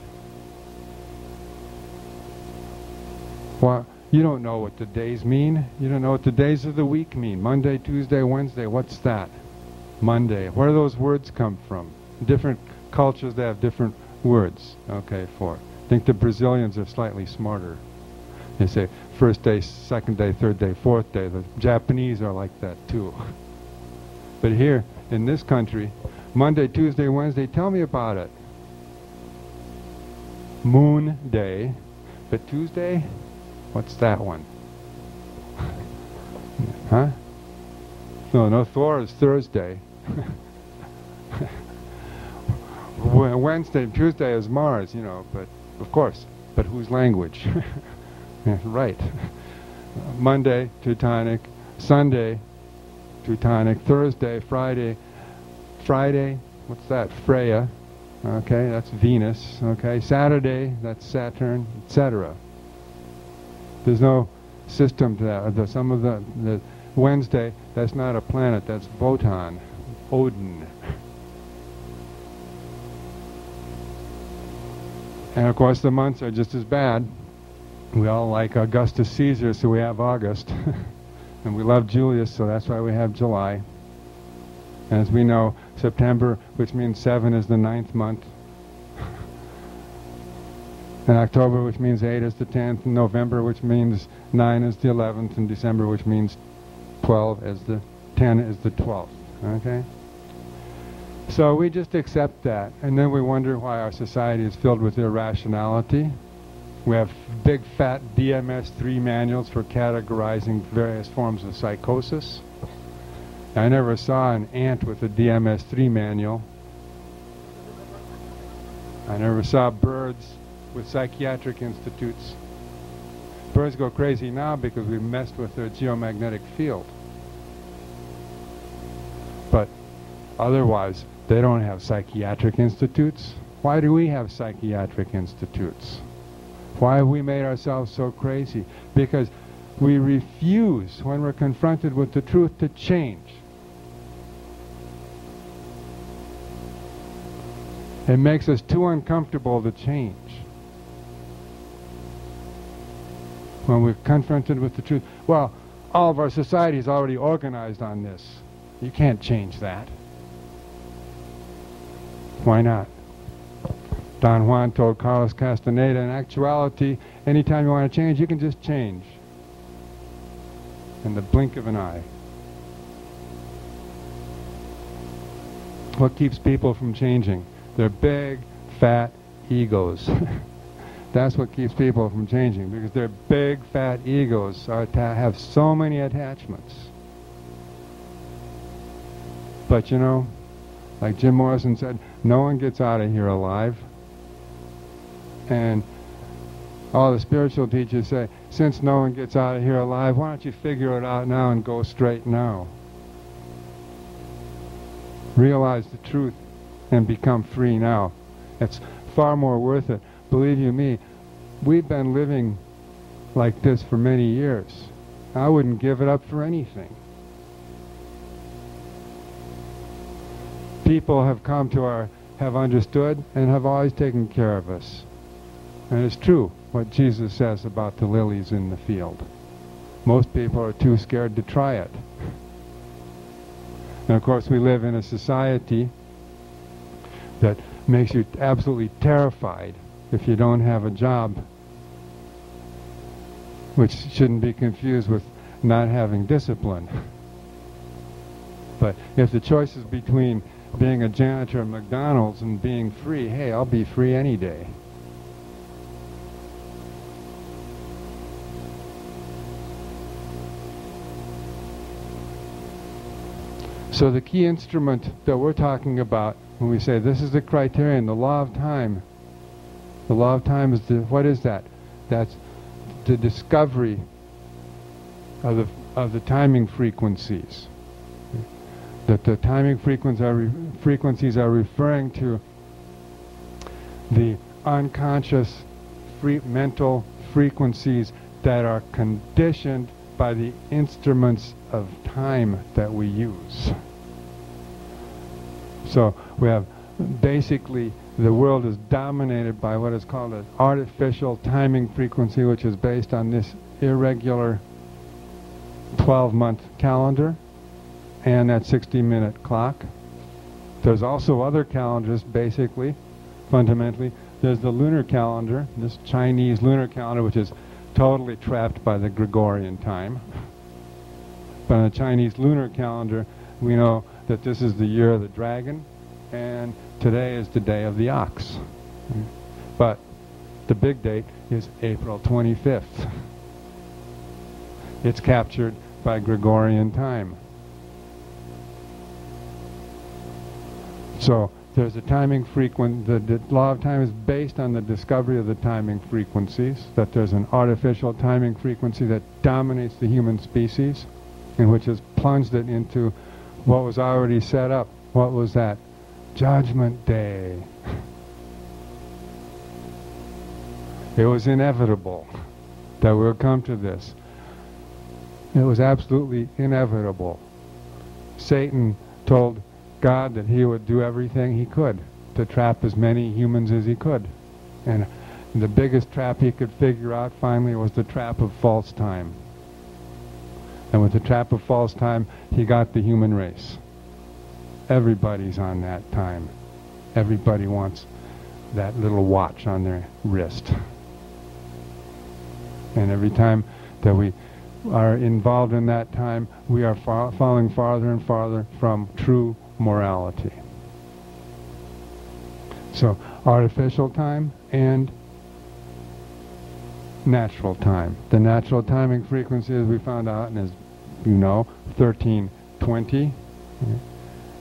Well, you don't know what the days mean. You don't know what the days of the week mean. Monday, Tuesday, Wednesday, what's that? Monday. Where do those words come from? Different cultures, they have different words, okay, for it. I think the Brazilians are slightly smarter. They say first day, second day, third day, fourth day. The Japanese are like that too. But here, in this country, Monday, Tuesday, Wednesday, tell me about it. Moon day. But Tuesday? What's that one? Huh? No, Thor is Thursday. Wednesday, Tuesday is Mars, you know, but of course, but whose language? Right. Monday, Teutonic. Sunday, Teutonic. Thursday, Friday. Friday, what's that? Freya. Okay, that's Venus. Okay, Saturday, that's Saturn, etc. There's no system to that. Some of the Wednesday, that's not a planet, that's Votan, Odin. And of course the months are just as bad. We all like Augustus Caesar, so we have August. And we love Julius, so that's why we have July. As we know, September, which means 7, is the 9th month. And October, which means 8, is the 10th. And November, which means 9, is the 11th. And December, which means 12, is the 10 is the 12th. Okay? So we just accept that. And then we wonder why our society is filled with irrationality. We have big fat DMS-3 manuals for categorizing various forms of psychosis. I never saw an ant with a DMS-3 manual. I never saw birds with psychiatric institutes. Birds go crazy now because we've messed with their geomagnetic field. But otherwise, they don't have psychiatric institutes. Why do we have psychiatric institutes? Why have we made ourselves so crazy? Because we refuse, when we're confronted with the truth, to change. It makes us too uncomfortable to change. When we're confronted with the truth, well, all of our society is already organized on this. You can't change that. Why not? Don Juan told Carlos Castaneda, in actuality, anytime you want to change, you can just change. In the blink of an eye. What keeps people from changing? Their big, fat egos. That's what keeps people from changing, because their big, fat egos have so many attachments. But you know, like Jim Morrison said, no one gets out of here alive. And all the spiritual teachers say, since no one gets out of here alive, why don't you figure it out now and go straight now? Realize the truth and become free now. It's far more worth it. Believe you me, we've been living like this for many years. I wouldn't give it up for anything. People have come to have understood and have always taken care of us. And it's true what Jesus says about the lilies in the field. Most people are too scared to try it. And of course we live in a society that makes you absolutely terrified if you don't have a job, which shouldn't be confused with not having discipline. But if the choice is between being a janitor at McDonald's and being free, hey, I'll be free any day. So the key instrument that we're talking about when we say this is the criterion, the law of time. The law of time is what is that? That's the discovery of the timing frequencies. That the timing frequencies are referring to the unconscious mental frequencies that are conditioned by the instruments of time that we use. So we have basically the world is dominated by what is called an artificial timing frequency, which is based on this irregular 12-month calendar and that 60-minute clock. There's also other calendars, basically, fundamentally. There's the lunar calendar, this Chinese lunar calendar, which is totally trapped by the Gregorian time. But on the Chinese lunar calendar, we know that this is the year of the dragon, and today is the day of the ox. But the big date is April 25th. It's captured by Gregorian time. So there's a timing the law of time is based on the discovery of the timing frequencies, that there's an artificial timing frequency that dominates the human species, and which has plunged it into what was already set up. What was that? Judgment Day. It was inevitable that we would come to this. It was absolutely inevitable. Satan told God that he would do everything he could to trap as many humans as he could. And The biggest trap he could figure out finally was the trap of false time. And with the trap of false time, he got the human race. Everybody's on that time. Everybody wants that little watch on their wrist. And every time that we are involved in that time, we are falling farther and farther from true morality. So, artificial time and natural time. The natural timing frequency, as we found out, and as you know, 1320.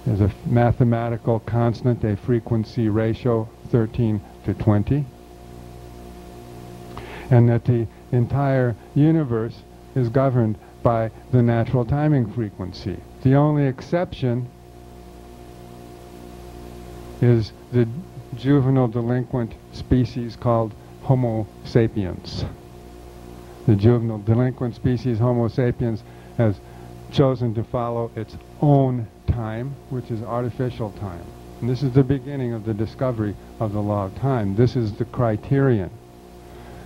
There's a mathematical constant, a frequency ratio, 13 to 20. And that the entire universe is governed by the natural timing frequency. The only exception is the juvenile delinquent species called Homo sapiens. The juvenile delinquent species Homo sapiens has chosen to follow its own time, which is artificial time. And this is the beginning of the discovery of the law of time. This is the criterion.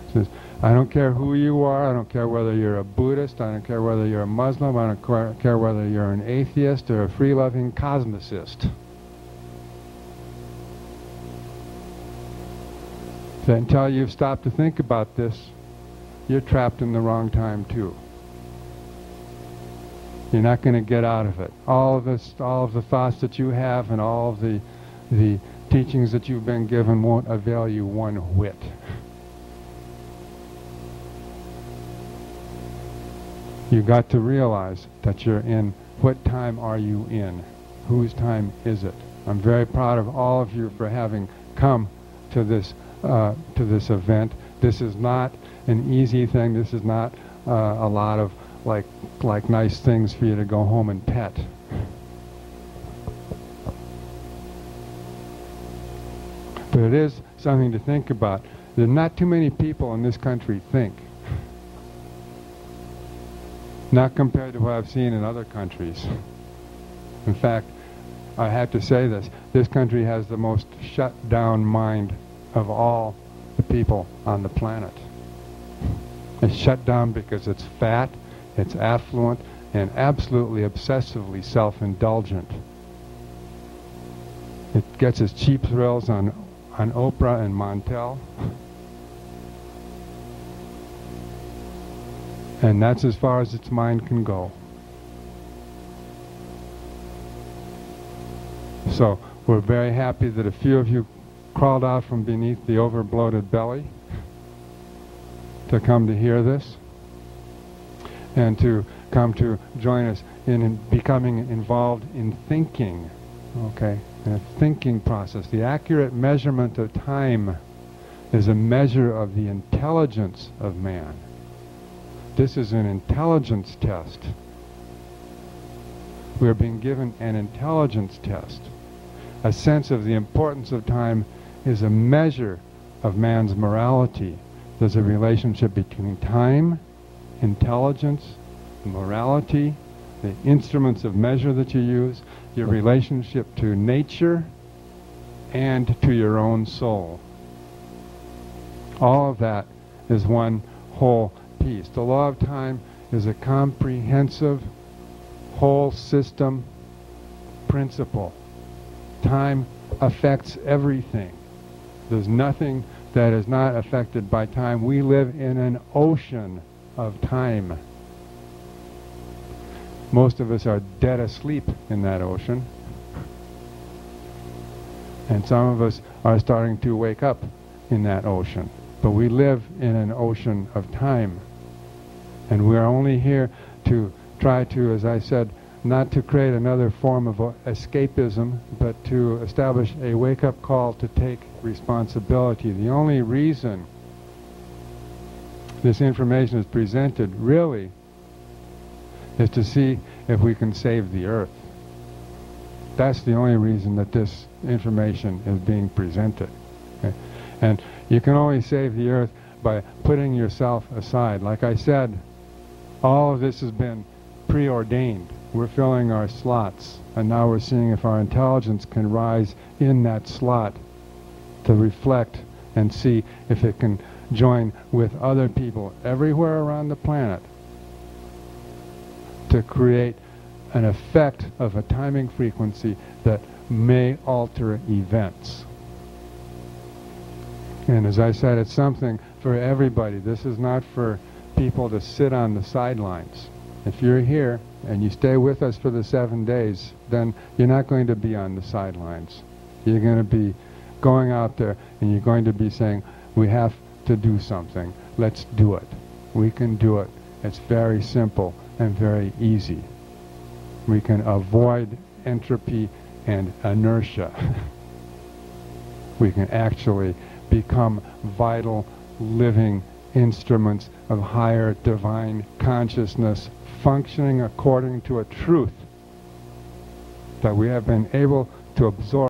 It says, I don't care who you are, I don't care whether you're a Buddhist, I don't care whether you're a Muslim, I don't care whether you're an atheist or a free-loving cosmicist. So until you've stopped to think about this, you're trapped in the wrong time too. You're not going to get out of it. All of the thoughts that you have and all of the teachings that you've been given won't avail you one whit. You've got to realize that you're in, what time are you in? Whose time is it? I'm very proud of all of you for having come to this event. This is not an easy thing. This is not a lot of like nice things for you to go home and pet. But it is something to think about. There are not too many people in this country think. Not compared to what I've seen in other countries. In fact, I have to say this. This country has the most shut down mind of all the people on the planet. It's shut down because it's fat, it's affluent, and absolutely obsessively self-indulgent. It gets its cheap thrills on Oprah and Montel. And that's as far as its mind can go. So we're very happy that a few of you crawled out from beneath the over-bloated belly to come to hear this and to come to join us in becoming involved in thinking, okay, in a thinking process. The accurate measurement of time is a measure of the intelligence of man. This is an intelligence test. We are being given an intelligence test. A sense of the importance of time is a measure of man's morality. There's a relationship between time, intelligence, morality, the instruments of measure that you use, your relationship to nature, and to your own soul. All of that is one whole piece. The law of time is a comprehensive, whole system principle. Time affects everything. There's nothing that is not affected by time. We live in an ocean of time. Most of us are dead asleep in that ocean. And some of us are starting to wake up in that ocean. But we live in an ocean of time. And we're only here to try to, as I said, not to create another form of escapism, but to establish a wake-up call to take responsibility. The only reason this information is presented, really, is to see if we can save the earth. That's the only reason that this information is being presented. Okay? And you can only save the earth by putting yourself aside. Like I said, all of this has been preordained. We're filling our slots, and now we're seeing if our intelligence can rise in that slot to reflect and see if it can join with other people everywhere around the planet to create an effect of a timing frequency that may alter events. And as I said, it's something for everybody. This is not for people to sit on the sidelines. If you're here and you stay with us for the 7 days, then you're not going to be on the sidelines. You're going to be going out there and you're going to be saying, we have to do something. Let's do it. We can do it. It's very simple and very easy. We can avoid entropy and inertia. We can actually become vital, living instruments of higher divine consciousness, functioning according to a truth that we have been able to absorb